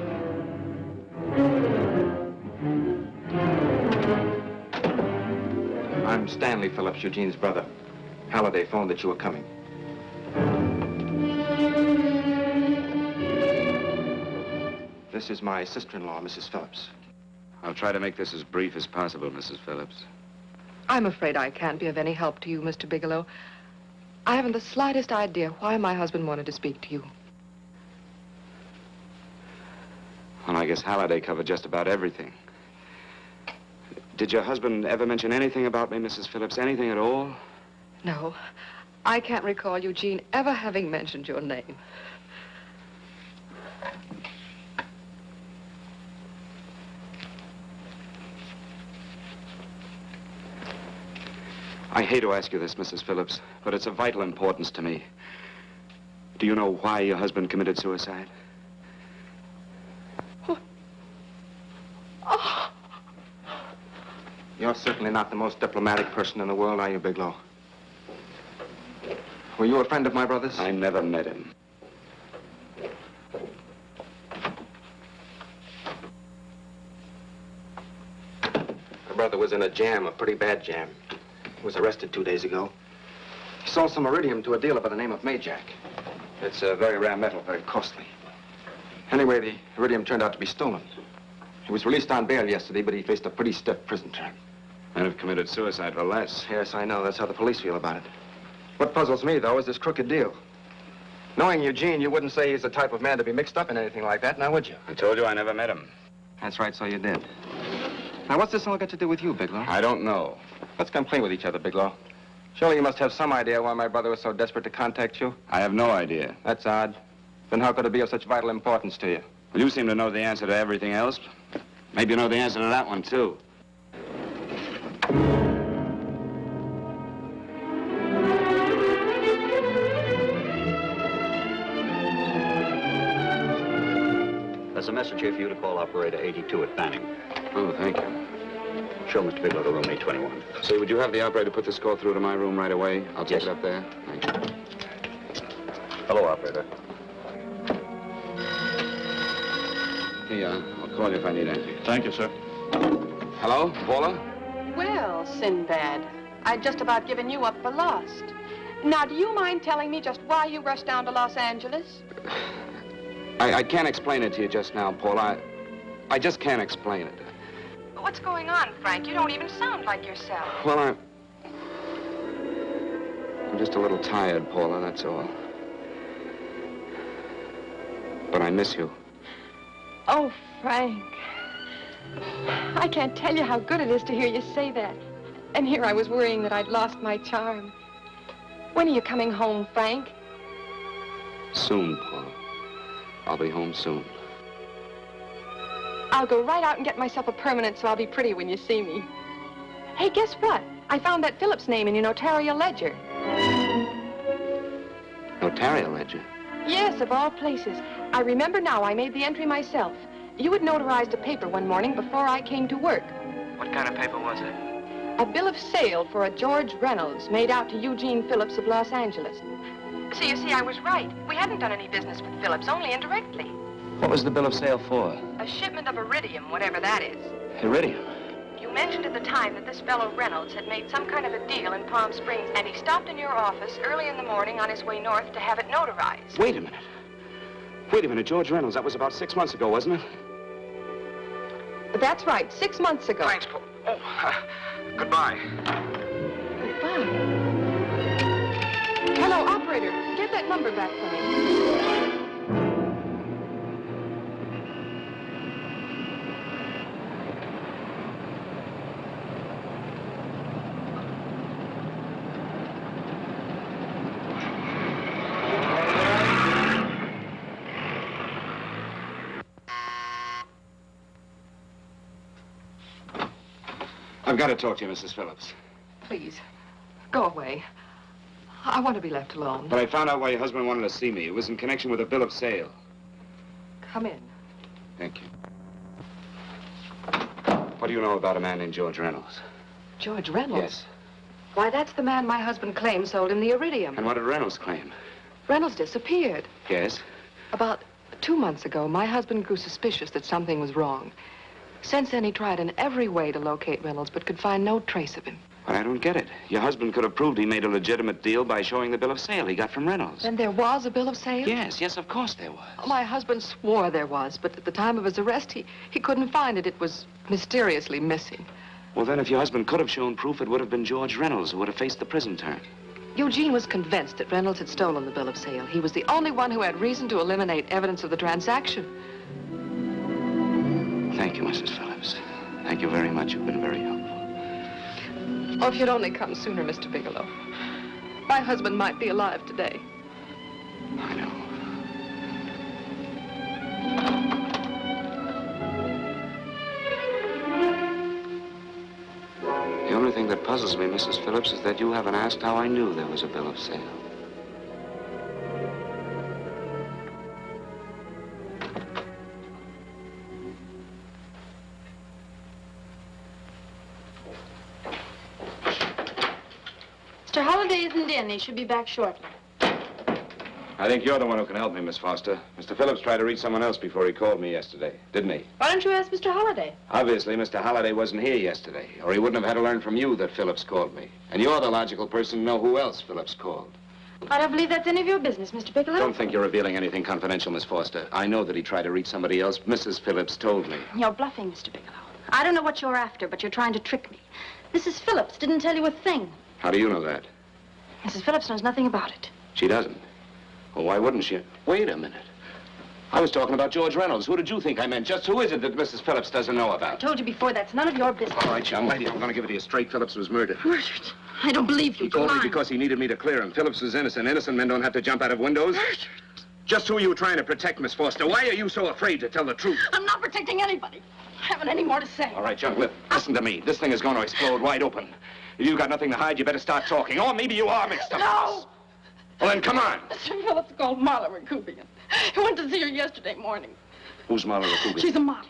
S3: I'm Stanley Phillips, Eugene's brother. Halliday phoned that you were coming. This is my sister-in-law, Mrs. Phillips.
S2: I'll try to make this as brief as possible, Mrs. Phillips.
S17: I'm afraid I can't be of any help to you, Mr. Bigelow. I haven't the slightest idea why my husband wanted to speak to you.
S18: Well, I guess Halliday covered just about everything. Did your husband ever mention anything about me, Mrs. Phillips? Anything at all?
S4: No. I can't recall Eugene ever having mentioned your name.
S18: I hate to ask you this, Mrs. Phillips, but it's of vital importance to me. Do you know why your husband committed suicide?
S10: Oh. You're certainly not the most diplomatic person in the world, are you, Bigelow? Were you a friend of my brother's?
S18: I never met him.
S10: My brother was in a jam, a pretty bad jam. He was arrested 2 days ago. He sold some iridium to a dealer by the name of Majak. It's a very rare metal, very costly. Anyway, the iridium turned out to be stolen. He was released on bail yesterday, but he faced a pretty stiff prison term.
S18: Men have committed suicide for less.
S10: Yes, I know. That's how the police feel about it. What puzzles me, though, is this crooked deal. Knowing Eugene, you wouldn't say he's the type of man to be mixed up in anything like that, now would you?
S18: I told you I never met him.
S10: That's right, so you did. Now, what's this all got to do with you, Bigelow?
S18: I don't know.
S10: Let's come play with each other, Bigelow. Surely you must have some idea why my brother was so desperate to contact you.
S18: I have no idea.
S10: That's odd. Then how could it be of such vital importance to you?
S18: Well, you seem to know the answer to everything else. Maybe you know the answer to that one, too.
S19: There's a message here for you to call operator 82 at Fanning.
S18: Oh, thank you.
S19: Show Mr. Bigelow to room 821.
S18: Say, would you have the operator put this call through to my room right away? I'll take it up there. Thank you.
S19: Hello, operator.
S18: Here you are. I'll call you if I need anything.
S19: Thank you, sir.
S18: Hello, Paula?
S17: Well, Sinbad, I'd just about given you up for lost. Now, do you mind telling me just why you rushed down to Los Angeles?
S18: I can't explain it to you just now, Paula. I just can't explain it.
S17: What's going on, Frank? You don't even sound like yourself.
S18: Well, I'm just a little tired, Paula, that's all. But I miss you.
S17: Oh, Frank. I can't tell you how good it is to hear you say that. And here I was worrying that I'd lost my charm. When are you coming home, Frank?
S18: Soon, Paula. I'll be home soon.
S17: I'll go right out and get myself a permanent so I'll be pretty when you see me. Hey, guess what? I found that Phillips name in your notarial ledger.
S18: Notarial ledger?
S17: Yes, of all places. I remember now I made the entry myself. You had notarized a paper one morning before I came to work.
S18: What kind of paper was it?
S17: A bill of sale for a George Reynolds made out to Eugene Phillips of Los Angeles. So you see, I was right. We hadn't done any business with Phillips, only indirectly.
S18: What was the bill of sale for?
S17: A shipment of iridium, whatever that is.
S18: Iridium?
S17: You mentioned at the time that this fellow Reynolds had made some kind of a deal in Palm Springs, and he stopped in your office early in the morning on his way north to have it notarized.
S18: Wait a minute. Wait a minute, George Reynolds. That was about 6 months ago, wasn't it?
S17: That's right, 6 months ago.
S18: Thanks, Paul. Goodbye.
S17: Goodbye. Hello, operator. Get that number back for me.
S18: I've got to talk to you, Mrs. Phillips.
S4: Please, go away. I want to be left alone.
S18: But I found out why your husband wanted to see me. It was in connection with a bill of sale.
S4: Come in.
S18: Thank you. What do you know about a man named George Reynolds?
S4: George Reynolds?
S18: Yes.
S4: Why, that's the man my husband claims sold him the iridium.
S18: And what did Reynolds claim?
S4: Reynolds disappeared.
S18: Yes?
S4: About 2 months ago, my husband grew suspicious that something was wrong. Since then, he tried in every way to locate Reynolds, but could find no trace of him.
S18: But I don't get it. Your husband could have proved he made a legitimate deal by showing the bill of sale he got from Reynolds.
S4: Then there was a bill of sale?
S18: Yes, of course there was.
S4: My husband swore there was, but at the time of his arrest, he couldn't find it. It was mysteriously missing.
S18: Well, then, if your husband could have shown proof, it would have been George Reynolds who would have faced the prison term.
S4: Eugene was convinced that Reynolds had stolen the bill of sale. He was the only one who had reason to eliminate evidence of the transaction.
S18: Thank you, Mrs. Phillips. Thank you very much. You've been very helpful.
S17: Oh, if you'd only come sooner, Mr. Bigelow. My husband might be alive today.
S18: I know. The only thing that puzzles me, Mrs. Phillips, is that you haven't asked how I knew there was a bill of sale.
S20: Mr. Holliday isn't in. He should be back shortly.
S18: I think you're the one who can help me, Miss Foster. Mr. Phillips tried to reach someone else before he called me yesterday, didn't he?
S20: Why don't you ask Mr. Holliday?
S18: Obviously, Mr. Holliday wasn't here yesterday, or he wouldn't have had to learn from you that Phillips called me. And you're the logical person to know who else Phillips called.
S20: I don't believe that's any of your business, Mr. Bigelow.
S18: Don't think you're revealing anything confidential, Miss Foster. I know that he tried to reach somebody else. Mrs. Phillips told me.
S20: You're bluffing, Mr. Bigelow. I don't know what you're after, but you're trying to trick me. Mrs. Phillips didn't tell you a thing.
S18: How do you know that?
S20: Mrs. Phillips knows nothing about it.
S18: She doesn't. Well, why wouldn't she? Wait a minute. I was talking about George Reynolds. Who did you think I meant? Just who is it that Mrs. Phillips doesn't know
S20: I
S18: about?
S20: told you before, that's none of your business.
S18: All right, young lady, I'm going to give it to you straight. Phillips was murdered.
S20: Murdered? I don't believe you.
S18: He told me because he needed me to clear him. Phillips was innocent. Innocent men don't have to jump out of windows.
S20: Murdered?
S18: Just who are you trying to protect, Miss Foster? Why are you so afraid to tell the truth?
S20: I'm not protecting anybody. I haven't any more to say.
S18: All right, young lip, listen to me. This thing is going to explode wide open. If you've got nothing to hide, you better start talking. Or maybe you are mixed up.
S20: No!
S18: Well, then, come on.
S17: Mr. Phillips called Marla Rakubian. He went to see her yesterday morning.
S18: Who's Marla Rakubian?
S17: She's a model.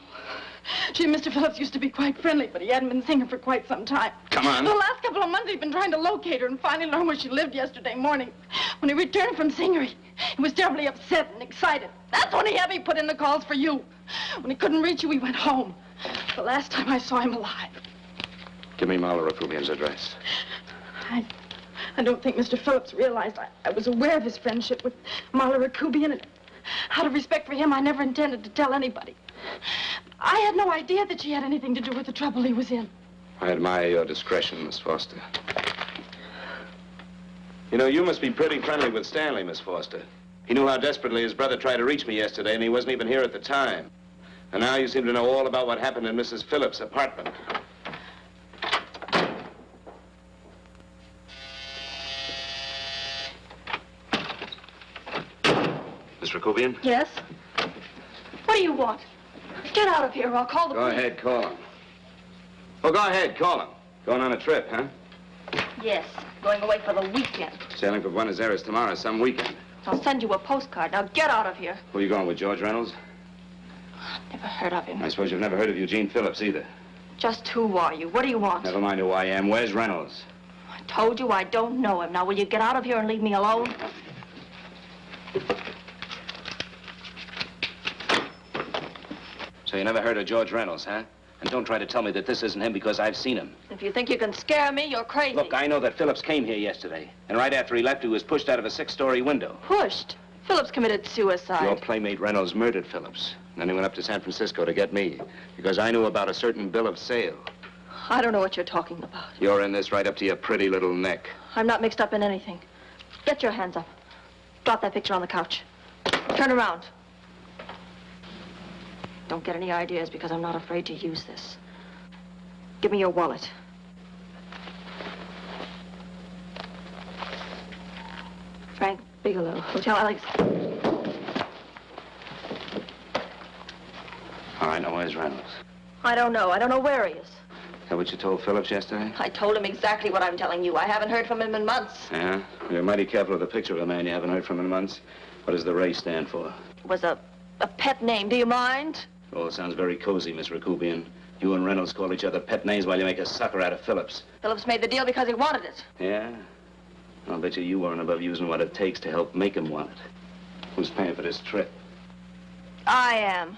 S17: She and Mr. Phillips used to be quite friendly, but he hadn't been seeing her for quite some time.
S18: Come on.
S17: The last couple of months, he'd been trying to locate her and finally learned where she lived yesterday morning. When he returned from seeing her, he was terribly upset and excited. That's when he had me put in the calls for you. When he couldn't reach you, he went home. The last time I saw him alive.
S18: Give me Marla Rakubian's address.
S17: I don't think Mr. Phillips realized I was aware of his friendship with Marla Rakubian, and out of respect for him, I never intended to tell anybody. I had no idea that she had anything to do with the trouble he was in.
S18: I admire your discretion, Miss Foster. You know, you must be pretty friendly with Stanley, Miss Foster. He knew how desperately his brother tried to reach me yesterday, and he wasn't even here at the time. And now you seem to know all about what happened in Mrs. Phillips' apartment. Miss Rakubian?
S20: Yes? What do you want? Get out of here or I'll call the police.
S18: Go ahead, call him. Oh, go ahead, call him. Going on a trip, huh?
S20: Yes, going away for the weekend.
S18: Sailing for Buenos Aires tomorrow, some weekend.
S20: I'll send you a postcard. Now get out of here.
S18: Who are you going with, George Reynolds?
S20: Never heard of him.
S18: I suppose you've never heard of Eugene Phillips either.
S20: Just who are you? What do you want?
S18: Never mind who I am. Where's Reynolds?
S20: I told you I don't know him. Now will you get out of here and leave me alone?
S18: So you never heard of George Reynolds, huh? And don't try to tell me that this isn't him because I've seen him.
S20: If you think you can scare me, you're crazy.
S18: Look, I know that Phillips came here yesterday. And right after he left, he was pushed out of a 6-story window.
S20: Pushed? Phillips committed suicide.
S18: Your playmate Reynolds murdered Phillips. And then he went up to San Francisco to get me. Because I knew about a certain bill of sale.
S20: I don't know what you're talking about.
S18: You're in this right up to your pretty little neck.
S20: I'm not mixed up in anything. Get your hands up. Drop that picture on the couch. Turn around. Don't get any ideas because I'm not afraid to use this. Give me your wallet. Frank Bigelow, Hotel Alex.
S18: All right, now where's Reynolds?
S20: I don't know. I don't know where he is.
S18: Is that what you told Phillips yesterday?
S20: I told him exactly what I'm telling you. I haven't heard from him in months.
S18: Yeah? You're mighty careful of the picture of a man you haven't heard from in months. What does the Ray stand for?
S20: It was a pet name. Do you mind?
S18: Oh, it sounds very cozy, Miss Rakubian. You and Reynolds call each other pet names while you make a sucker out of Phillips.
S20: Phillips made the deal because he wanted it.
S18: Yeah? I'll bet you weren't above using what it takes to help make him want it. Who's paying for this trip?
S20: I am.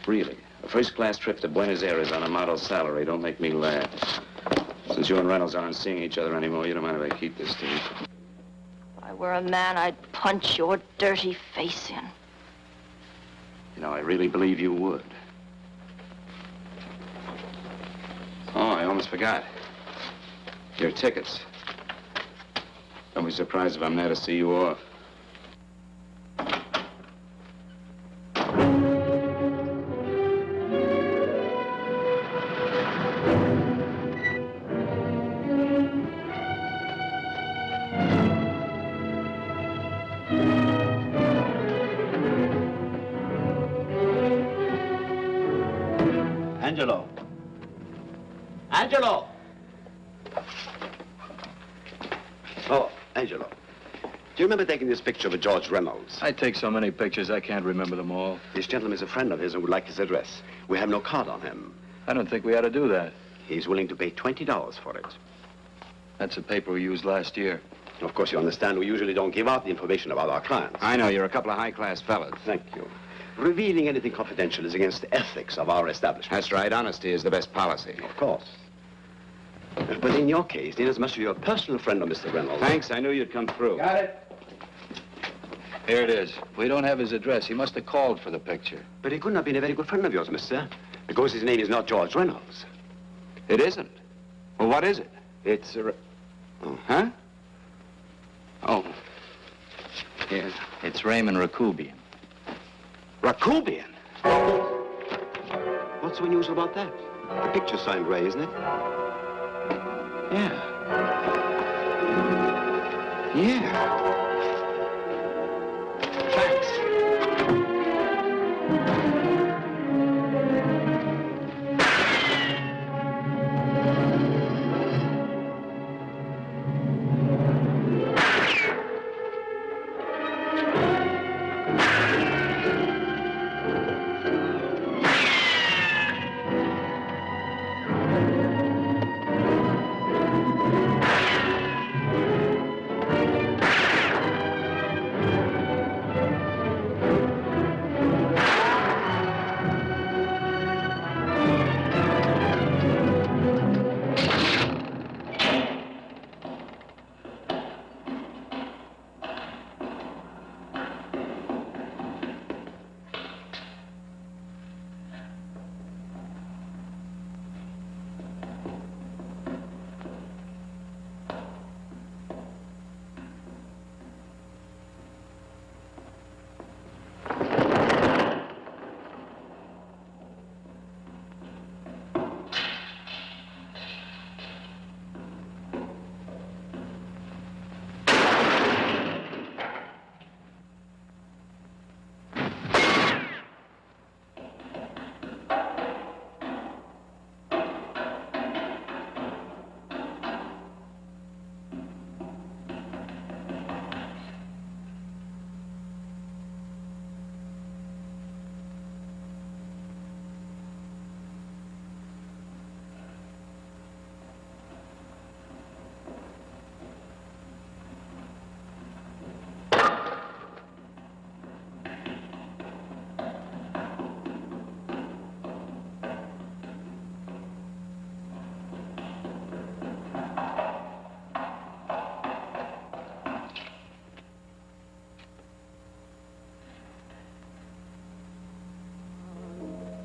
S18: Really? A first-class trip to Buenos Aires on a model salary. Don't make me laugh. Since you and Reynolds aren't seeing each other anymore, you don't mind if I keep this to you?
S20: If I were a man, I'd punch your dirty face in.
S18: You know, I really believe you would. Oh, I almost forgot. Your tickets. Don't be surprised if I'm there to see you off.
S9: Angelo. Angelo!
S21: Oh, Angelo. Do you remember taking this picture of George Reynolds?
S7: I take so many pictures, I can't remember them all.
S21: This gentleman is a friend of his and would like his address. We have no card on him.
S7: I don't think we ought to do that.
S21: He's willing to pay $20 for it.
S7: That's the paper we used last year.
S21: Of course, you understand, we usually don't give out the information about our clients.
S18: I know, you're a couple of high-class fellas.
S21: Thank you. Revealing anything confidential is against the ethics of our establishment.
S18: That's right. Honesty is the best policy.
S21: Of course. But in your case, inasmuch as you're a personal friend of Mr. Reynolds...
S18: Thanks. I knew you'd come through.
S21: Got it.
S7: Here it is. We don't have his address. He must have called for the picture.
S21: But he couldn't have been a very good friend of yours, mister, because his name is not George Reynolds.
S18: It isn't? Well, what is it?
S21: It's a...
S18: Oh. Huh? Oh.
S7: Yes. It's Raymond Rakubian.
S21: Rakubian? What's so unusual about that? The picture's signed Ray, isn't it?
S18: Yeah. Yeah.
S21: Thanks.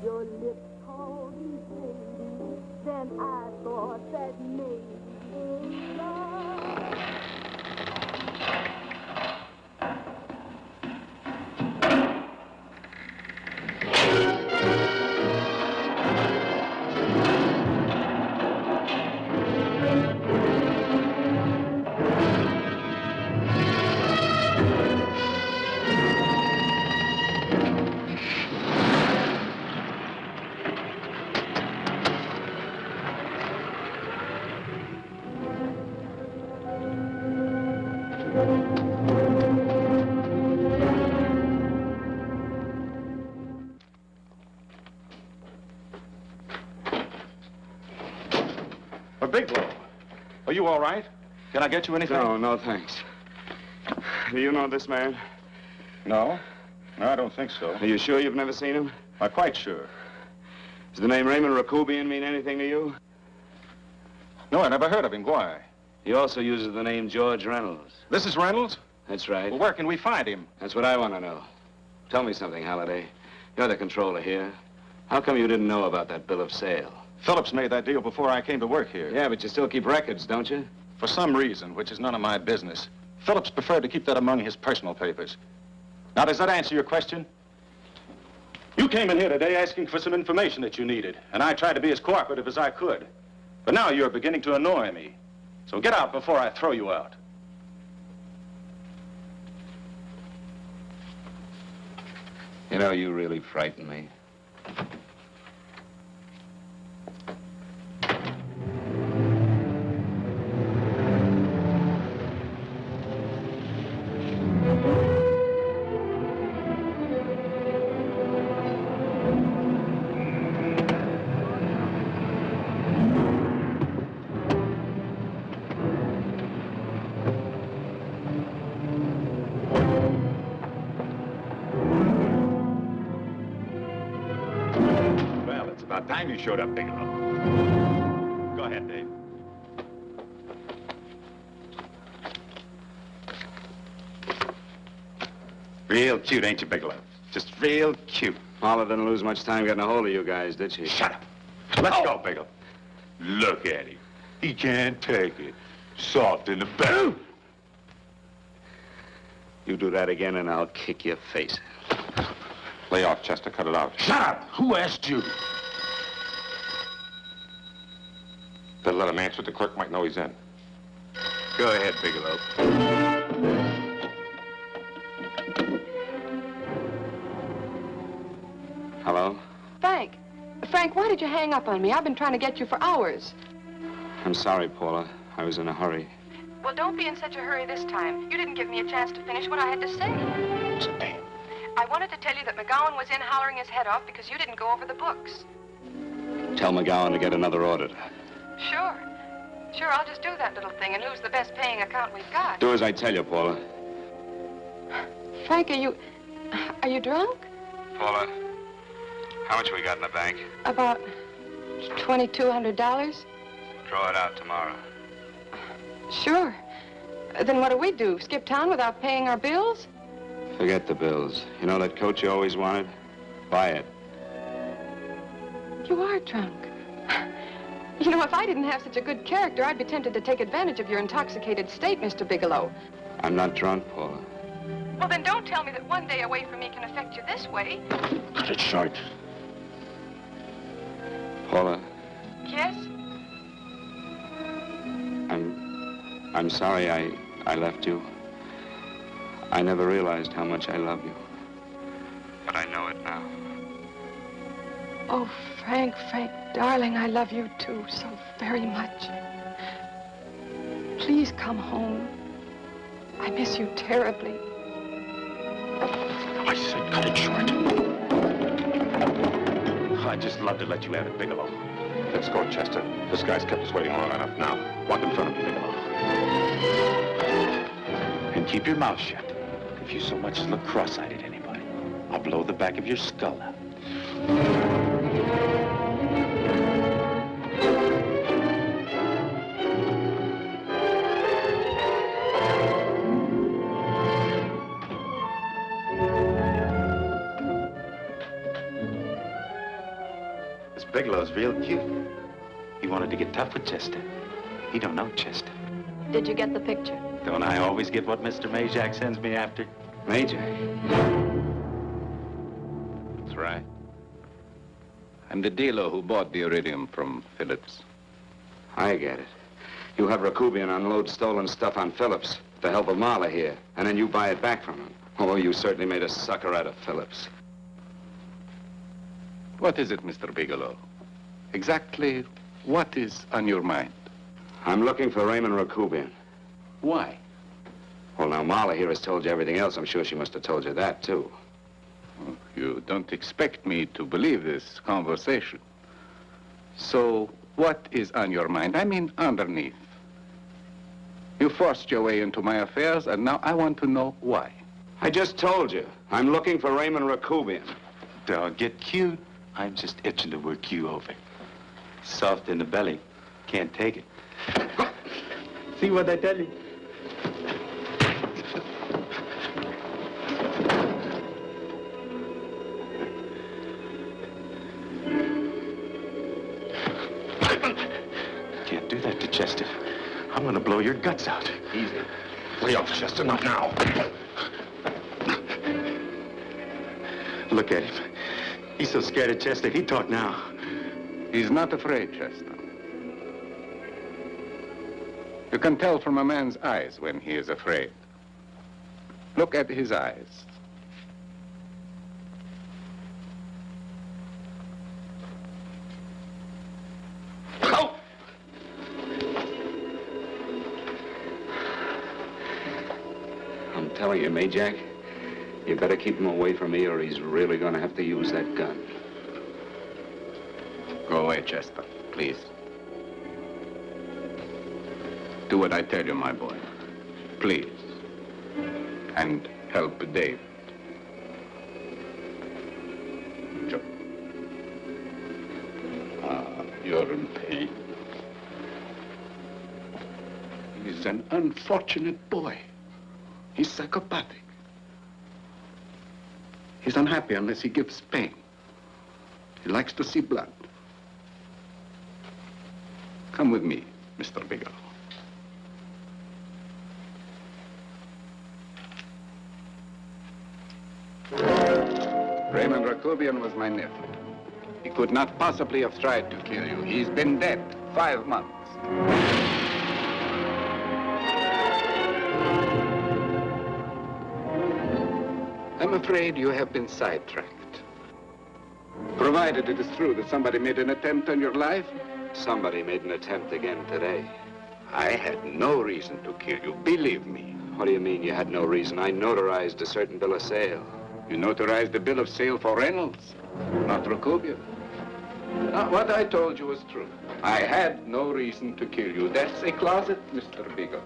S13: Your lips called me baby, then I thought that maybe love.
S1: Bigelow, are you all right? Can I get you anything?
S18: No, thanks. Do you know this man?
S1: No. No, I don't think so.
S18: Are you sure you've never seen him?
S1: I'm quite sure.
S18: Does the name Raymond Rakubian mean anything to you?
S1: No, I never heard of him. Why?
S18: He also uses the name George Reynolds.
S1: This is Reynolds?
S18: That's right.
S1: Well, where can we find him?
S18: That's what I want to know. Tell me something, Halliday. You're the controller here. How come you didn't know about that bill of sale?
S1: Phillips made that deal before I came to work here.
S18: Yeah, but you still keep records, don't you?
S1: For some reason, which is none of my business, Phillips preferred to keep that among his personal papers. Now, does that answer your question? You came in here today asking for some information that you needed, and I tried to be as cooperative as I could. But now you're beginning to annoy me. So get out before I throw you out.
S18: You know, you really frighten me.
S12: about time you showed up, Bigelow. Go ahead, Dave. Real cute, ain't you, Bigelow? Just real cute.
S21: Paula didn't lose much time getting a hold of you guys, did she?
S12: Shut up. Let's go, Bigelow. Look at him. He can't take it. Soft in the back.
S21: You do that again and I'll kick your face.
S1: Lay off, Chester. Cut it out.
S12: Shut up! Who asked you?
S1: Better let him answer. The clerk might know he's in.
S12: Go ahead, Bigelow.
S21: Hello?
S17: Frank. Frank, why did you hang up on me? I've been trying to get you for hours.
S21: I'm sorry, Paula. I was in a hurry.
S17: Well, don't be in such a hurry this time. You didn't give me a chance to finish what I had to say.
S1: Damn.
S17: I wanted to tell you that McGowan was in hollering his head off because you didn't go over the books.
S21: Tell McGowan to get another auditor.
S17: Sure. Sure, I'll just do that little thing and lose the best paying account we've got.
S21: Do as I tell you, Paula.
S17: Frank, are you drunk?
S21: Paula, how much we got in the bank?
S17: About $2,200.
S21: Draw it out tomorrow.
S17: Sure. Then what do? Skip town without paying our bills?
S21: Forget the bills. You know that coat you always wanted? Buy it.
S17: You are drunk. You know, if I didn't have such a good character, I'd be tempted to take advantage of your intoxicated state, Mr. Bigelow.
S21: I'm not drunk, Paula.
S17: Well, then don't tell me that one day away from me can affect you this way.
S21: Cut it short. Paula,
S17: Yes?
S21: I'm sorry I left you. I never realized how much I love you. But I know it now.
S17: Oh, Frank, darling, I love you too so very much. Please come home. I miss you terribly.
S1: I said cut it short. I'd just love to let you have it, Bigelow. Let's go, Chester. This guy's kept us waiting long enough now. Walk in front of me, Bigelow. And keep your mouth shut. If you so much as look cross-eyed at anybody, I'll blow the back of your skull out. This Bigelow's real cute. He wanted to get tough with Chester. He don't know Chester.
S20: Did you get the picture?
S1: Don't I always get what Mr. Majak sends me after?
S21: Majak?
S12: That's right. I'm the dealer who bought the iridium from Phillips.
S21: I get it. You have Rakubian unload stolen stuff on Phillips with the help of Marla here, and then you buy it back from him. Oh, you certainly made a sucker out of Phillips.
S12: What is it, Mr. Bigelow? Exactly what is on your mind?
S21: I'm looking for Raymond Rakubian.
S12: Why?
S21: Well, now, Marla here has told you everything else. I'm sure she must have told you that, too.
S12: Oh, you don't expect me to believe this conversation. So, what is on your mind? I mean, underneath. You forced your way into my affairs, and now I want to know why.
S21: I just told you. I'm looking for Raymond Rakubian.
S1: Dog, get cute. I'm just itching to work you over. Soft in the belly. Can't take it. See what I tell you? Can't do that to Chester. I'm gonna blow your guts out.
S21: Easy.
S1: Lay off, Chester, not now. Look at him. He's so scared of Chester, he'd talk now.
S12: He's not afraid, Chester. You can tell from a man's eyes when he is afraid. Look at his eyes.
S21: Oh! I'm telling you, Majak, you better keep him away from me or he's really gonna have to use that gun.
S12: Go away, Chester, please. Do what I tell you, my boy. Please. And help Dave. Joe. are in pain. He's an unfortunate boy. He's psychopathic. He's unhappy unless he gives pain. He likes to see blood. Come with me, Mr. Bigelow. Raymond Rakubian was my nephew. He could not possibly have tried to kill you. He's been dead 5 months. I'm afraid you have been sidetracked. Provided it is true that somebody made an attempt on your life.
S21: Somebody made an attempt again today.
S12: I had no reason to kill you, believe me.
S21: What do you mean you had no reason? I notarized a certain bill of sale.
S12: You notarized the bill of sale for Reynolds, not Rakubian. What I told you was true. I had no reason to kill you. That's a closet, Mr. Bigelow.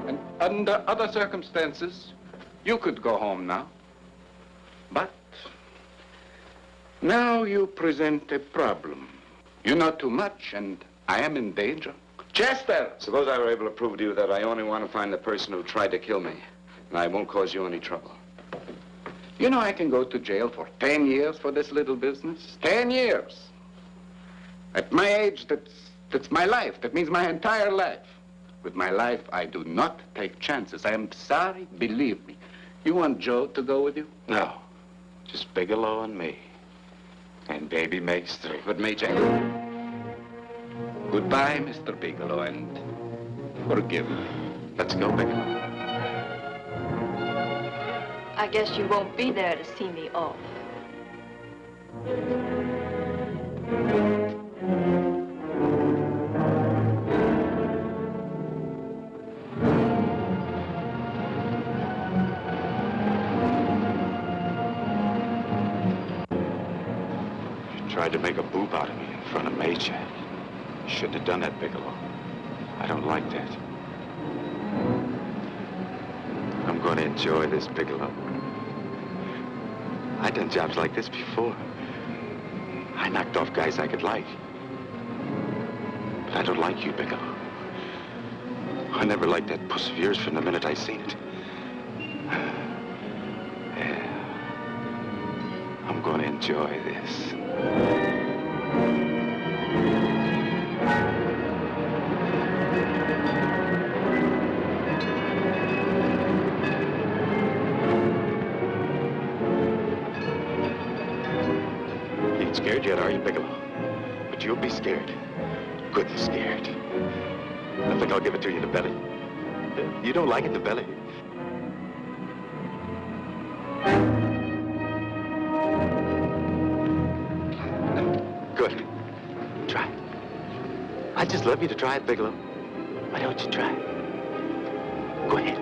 S12: And under other circumstances, you could go home now. But now you present a problem. You know too much, and I am in danger. Chester!
S21: Suppose I were able to prove to you that I only want to find the person who tried to kill me, and I won't cause you any trouble.
S12: You know I can go to jail for 10 years for this little business. 10 years. At my age, that's my life. That means my entire life. With my life, I do not take chances. I am sorry, believe me. You want Joe to go with you?
S21: No. Just Bigelow and me. And baby Mace too.
S12: But Major... Goodbye, Mr. Bigelow, and forgive me.
S21: Let's go, Bigelow.
S20: I guess you won't be there to see me off.
S21: You tried to make a boob out of me in front of Major. You shouldn't have done that, Bigelow. I don't like that. I'm going to enjoy this, Bigelow. I've done jobs like this before. I knocked off guys I could like. But I don't like you, Bigelow. I never liked that puss of yours from the minute I seen it. Yeah. I'm going to enjoy this. Scared yet, are you, Bigelow? But you'll be scared. Good and scared. I think I'll give it to you in the belly. You don't like it in the belly? Good. Try it. I'd just love you to try it, Bigelow. Why don't you try it? Go ahead.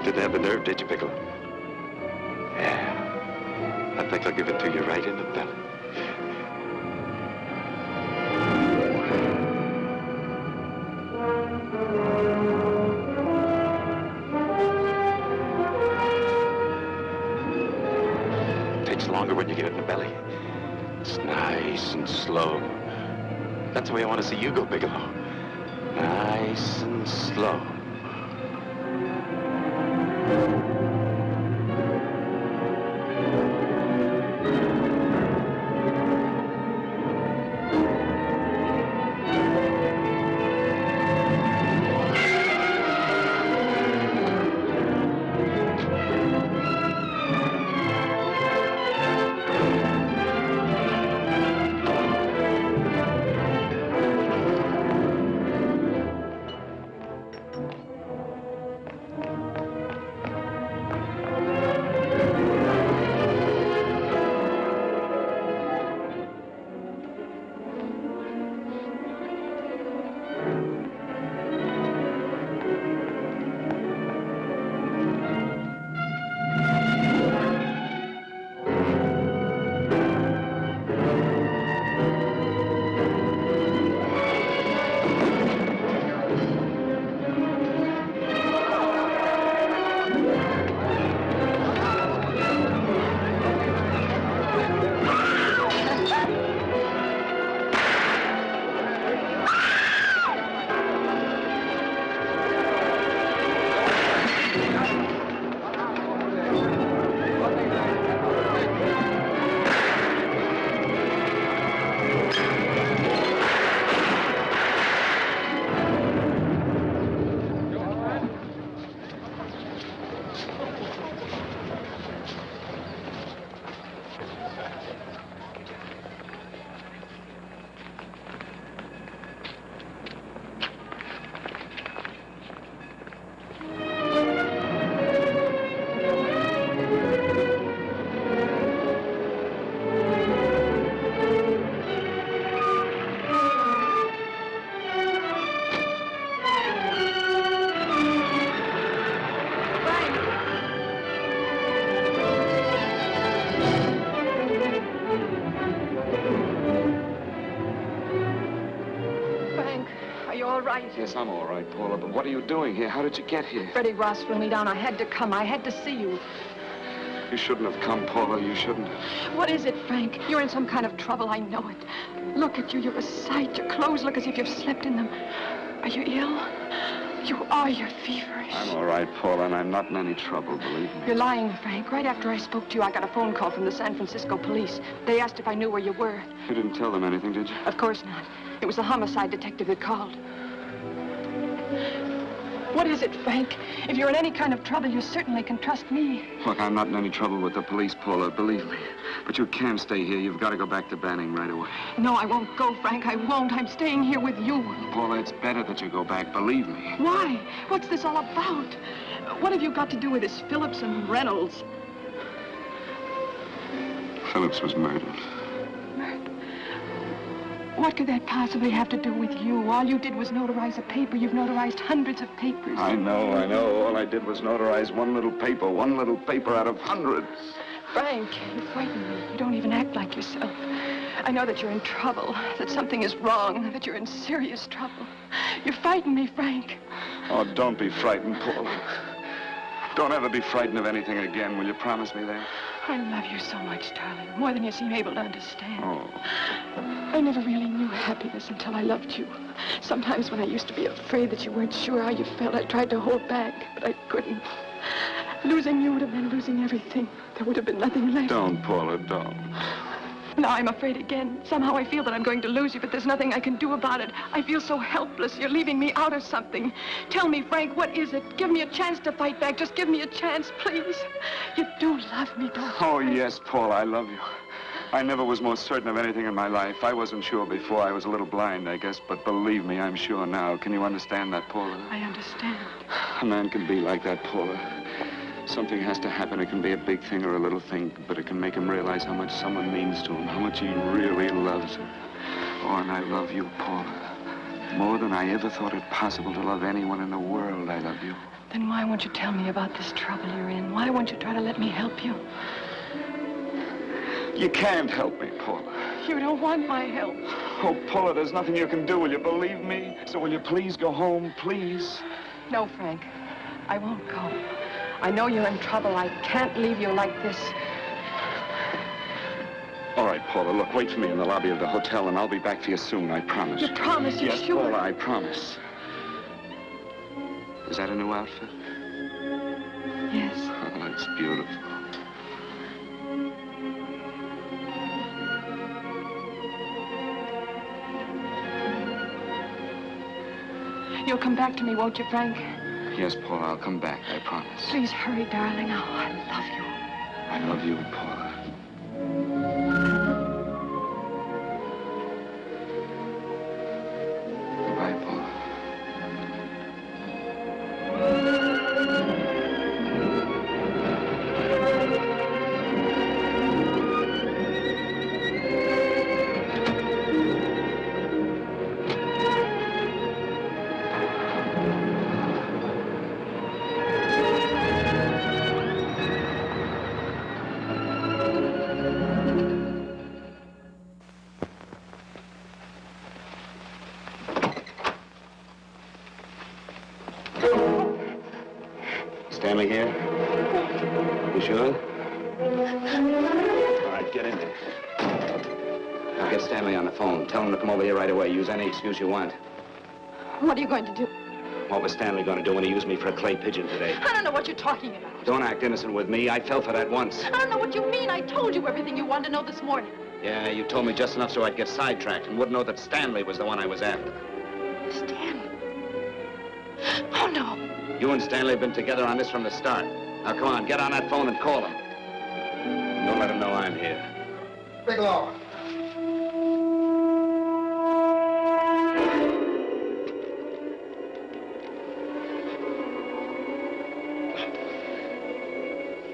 S21: Didn't have the nerve, did you, Bigelow? I think I'll give it to you right in the belly. It takes longer when you get it in the belly. It's nice and slow. That's the way I want to see you go, Bigelow. Nice and slow.
S17: right.
S9: Yes, I'm all right, Paula, but what are you doing here? How did you get here?
S17: Freddie Ross flew me down. I had to come. I had to see you.
S9: You shouldn't have come, Paula. You shouldn't have.
S17: What is it, Frank? You're in some kind of trouble. I know it. Look at you. You're a sight. Your clothes look as if you've slept in them. Are you ill? You are. You're feverish.
S9: I'm all right, Paula, and I'm not in any trouble, believe me.
S17: You're lying, Frank. Right after I spoke to you, I got a phone call from the San Francisco police. They asked if I knew where you were.
S9: You didn't tell them anything, did you?
S17: Of course not. It was the homicide detective that called. What is it, Frank? If you're in any kind of trouble, you certainly can trust me.
S9: Look, I'm not in any trouble with the police, Paula, believe me. But you can't stay here. You've got to go back to Banning right away.
S17: No, I won't go, Frank. I won't. I'm staying here with you.
S9: Paula, it's better that you go back, believe me.
S17: Why? What's this all about? What have you got to do with this Phillips and Reynolds?
S9: Phillips was murdered.
S17: What could that possibly have to do with you? All you did was notarize a paper. You've notarized hundreds of papers.
S9: I know. All I did was notarize one little paper out of hundreds.
S17: Frank, you frighten me. You don't even act like yourself. I know that you're in trouble, that something is wrong, that you're in serious trouble. You frighten me, Frank.
S9: Oh, don't be frightened, Paula. Don't ever be frightened of anything again. Will you promise me that?
S17: I love you so much, darling, more than you seem able to understand.
S9: Oh.
S17: I never really knew happiness until I loved you. Sometimes when I used to be afraid that you weren't sure how you felt, I tried to hold back, but I couldn't. Losing you would have meant losing everything. There would have been nothing left.
S9: Don't, Paula, don't.
S17: Now I'm afraid again. Somehow I feel that I'm going to lose you, but there's nothing I can do about it. I feel so helpless. You're leaving me out of something. Tell me, Frank, what is it? Give me a chance to fight back. Just give me a chance, please. You do love me, don't you?
S9: Oh, yes, Paula, I love you. I never was more certain of anything in my life. I wasn't sure before. I was a little blind, I guess, but believe me, I'm sure now. Can you understand that, Paula?
S17: I understand.
S9: A man can be like that, Paula. Something has to happen. It can be a big thing or a little thing, but it can make him realize how much someone means to him, how much he really loves her. Oh, and I love you, Paula. More than I ever thought it possible to love anyone in the world, I love you.
S17: Then why won't you tell me about this trouble you're in? Why won't you try to let me help you?
S9: You can't help me, Paula.
S17: You don't want my help.
S9: Oh, Paula, there's nothing you can do. Will you believe me? So will you please go home, please?
S17: No, Frank. I won't go. I know you're in trouble. I can't leave you like this.
S9: All right, Paula, look, wait for me in the lobby of the hotel, and I'll be back for you soon, I promise.
S17: You promise? You're
S9: yes,
S17: sure?
S9: Paula, I promise. Is that a new outfit?
S17: Yes.
S9: Oh, it's beautiful.
S17: You'll come back to me, won't you, Frank?
S9: Yes, Paula, I'll come back, I promise.
S17: Please hurry, darling. Oh, I love you.
S9: I love you, Paula. Goodbye, Paula.
S18: Stanley here? You sure? All right, get in there. Now get Stanley on the phone. Tell him to come over here right away. Use any excuse you want.
S17: What are you going to do?
S18: What was Stanley going to do when he used me for a clay pigeon today?
S17: I don't know what you're talking about.
S18: Don't act innocent with me. I fell for that once.
S17: I don't know what you mean. I told you everything you wanted to know this morning.
S18: Yeah, you told me just enough so I'd get sidetracked and wouldn't know that Stanley was the one I was after.
S17: Stanley? Oh, no.
S18: You and Stanley have been together on this from the start. Now, come on, get on that phone and call him. Don't let him know I'm here.
S6: Bigelow.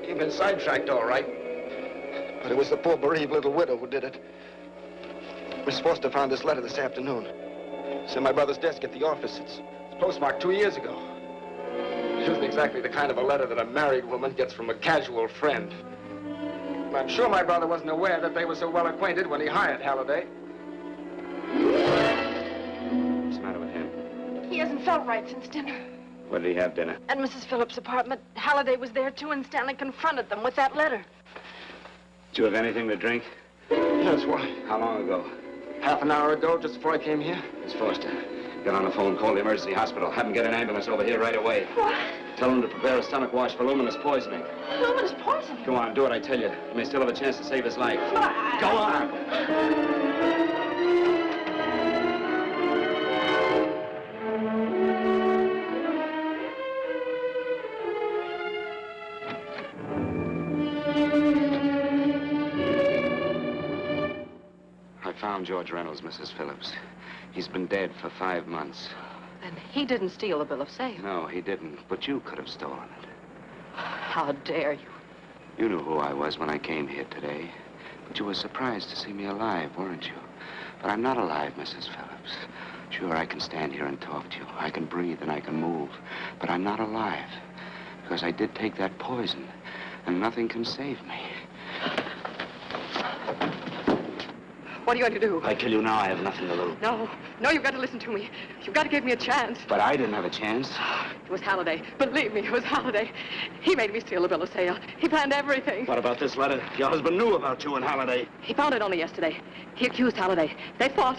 S10: You've been sidetracked, all right. But it was the poor bereaved little widow who did it. Miss Foster found this letter this afternoon. It's in my brother's desk at the office. It's postmarked 2 years ago. It isn't exactly the kind of a letter that a married woman gets from a casual friend. I'm sure my brother wasn't aware that they were so well acquainted when he hired Halliday.
S18: What's the matter with him?
S17: He hasn't felt right since dinner.
S18: Where did he have dinner?
S17: At Mrs. Phillips' apartment. Halliday was there, too, and Stanley confronted them with that letter.
S18: Did you have anything to drink?
S10: Yes, why?
S18: How long ago?
S10: Half an hour ago, just before I came here.
S18: Miss Foster, get on the phone, call the emergency hospital. Have them get an ambulance over here right away.
S17: What?
S18: Tell them to prepare a stomach wash for luminous poisoning.
S17: Luminous poisoning?
S18: Go on, do what I tell you. You may still have a chance to save his life. Go on!
S9: I found George Reynolds, Mrs. Phillips. He's been dead for 5 months.
S4: And he didn't steal the bill of sale.
S9: No, he didn't, but you could have stolen it.
S4: How dare you?
S9: You knew who I was when I came here today, but you were surprised to see me alive, weren't you? But I'm not alive, Mrs. Phillips. Sure, I can stand here and talk to you. I can breathe and I can move, but I'm not alive because I did take that poison, and nothing can save me.
S17: What are you going to do?
S9: If I kill you now, I have nothing to lose.
S17: No, you've got to listen to me. You've got to give me a chance.
S9: But I didn't have a chance.
S17: It was Halliday. Believe me, it was Halliday. He made me steal the bill of sale. He planned everything.
S9: What about this letter? Your husband knew about you and Halliday.
S17: He found it only yesterday. He accused Halliday. They fought,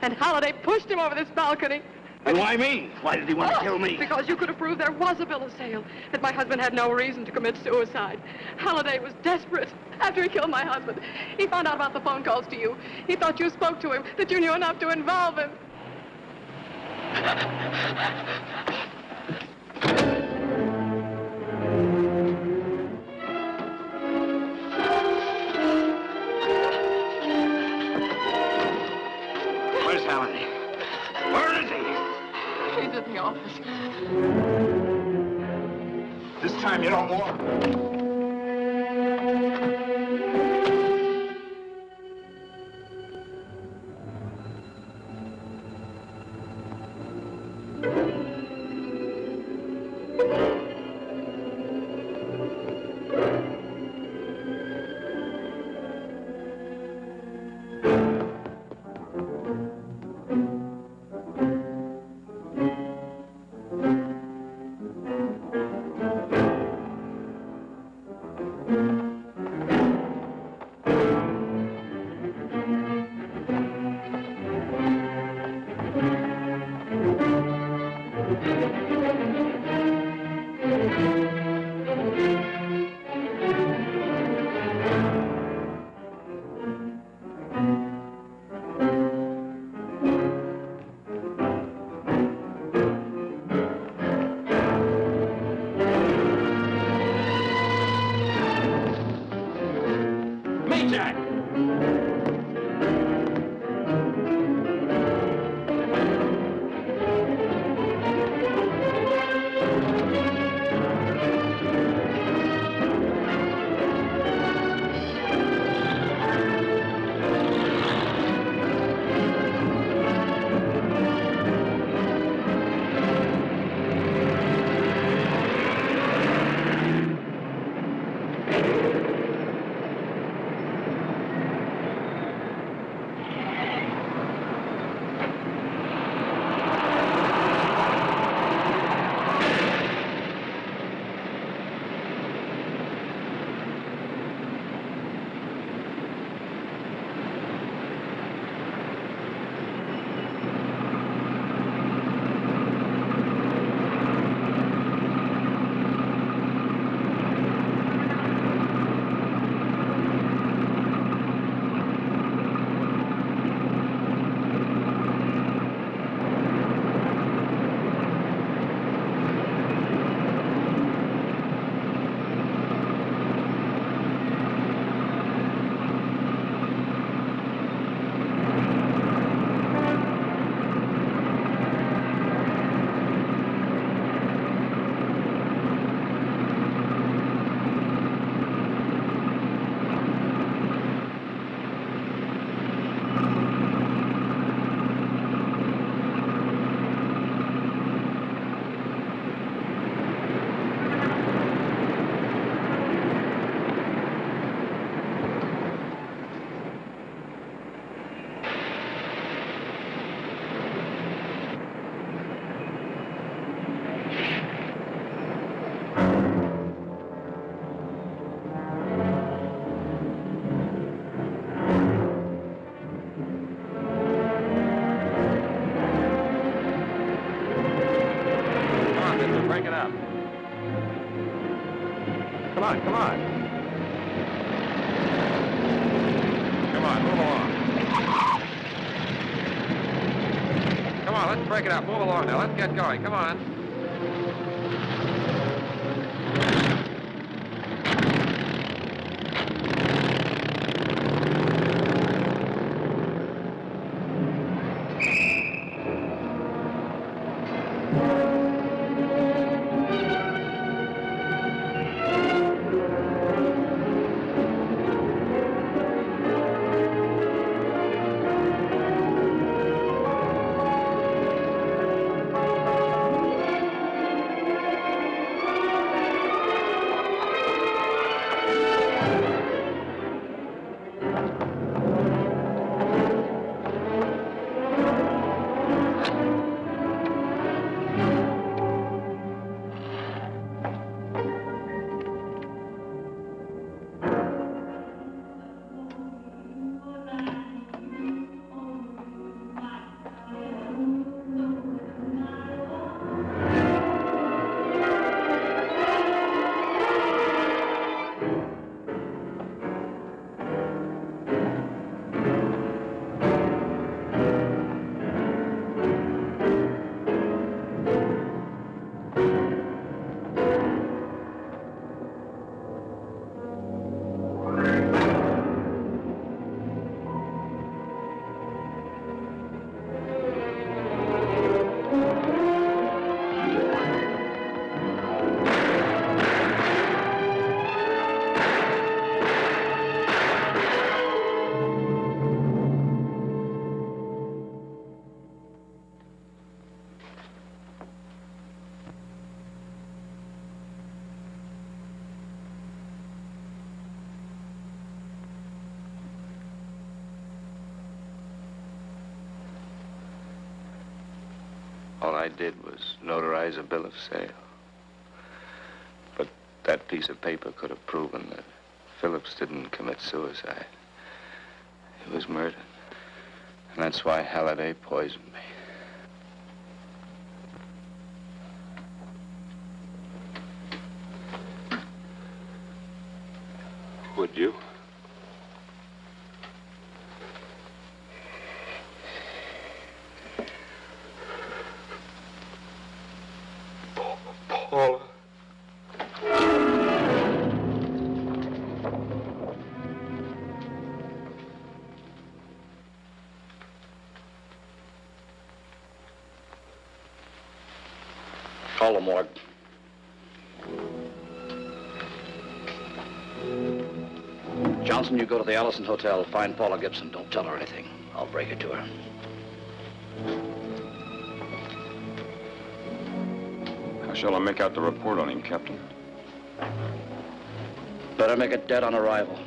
S17: and Halliday pushed him over this balcony.
S9: And why me? Why did he want to kill me?
S17: Because you could have proved there was a bill of sale, that my husband had no reason to commit suicide. Halliday was desperate. After he killed my husband, he found out about the phone calls to you. He thought you spoke to him, that you knew enough to involve him.
S9: Where's Halliday? Where is he?
S17: He's at the office.
S9: This time you don't want.
S18: Come on, come on. Come on, move along. Come on, let's break it up. Move along now. Let's get going. Come on.
S21: All I did was notarize a bill of sale. But that piece of paper could have proven that Phillips didn't commit suicide. He was murdered. And that's why Halliday poisoned me. Would you? Paula.
S19: Call the morgue. Johnson, you go to the Allison Hotel, find Paula Gibson. Don't tell her anything. I'll break it to her.
S18: How shall I make out the report on him, Captain?
S19: Better make it dead on arrival.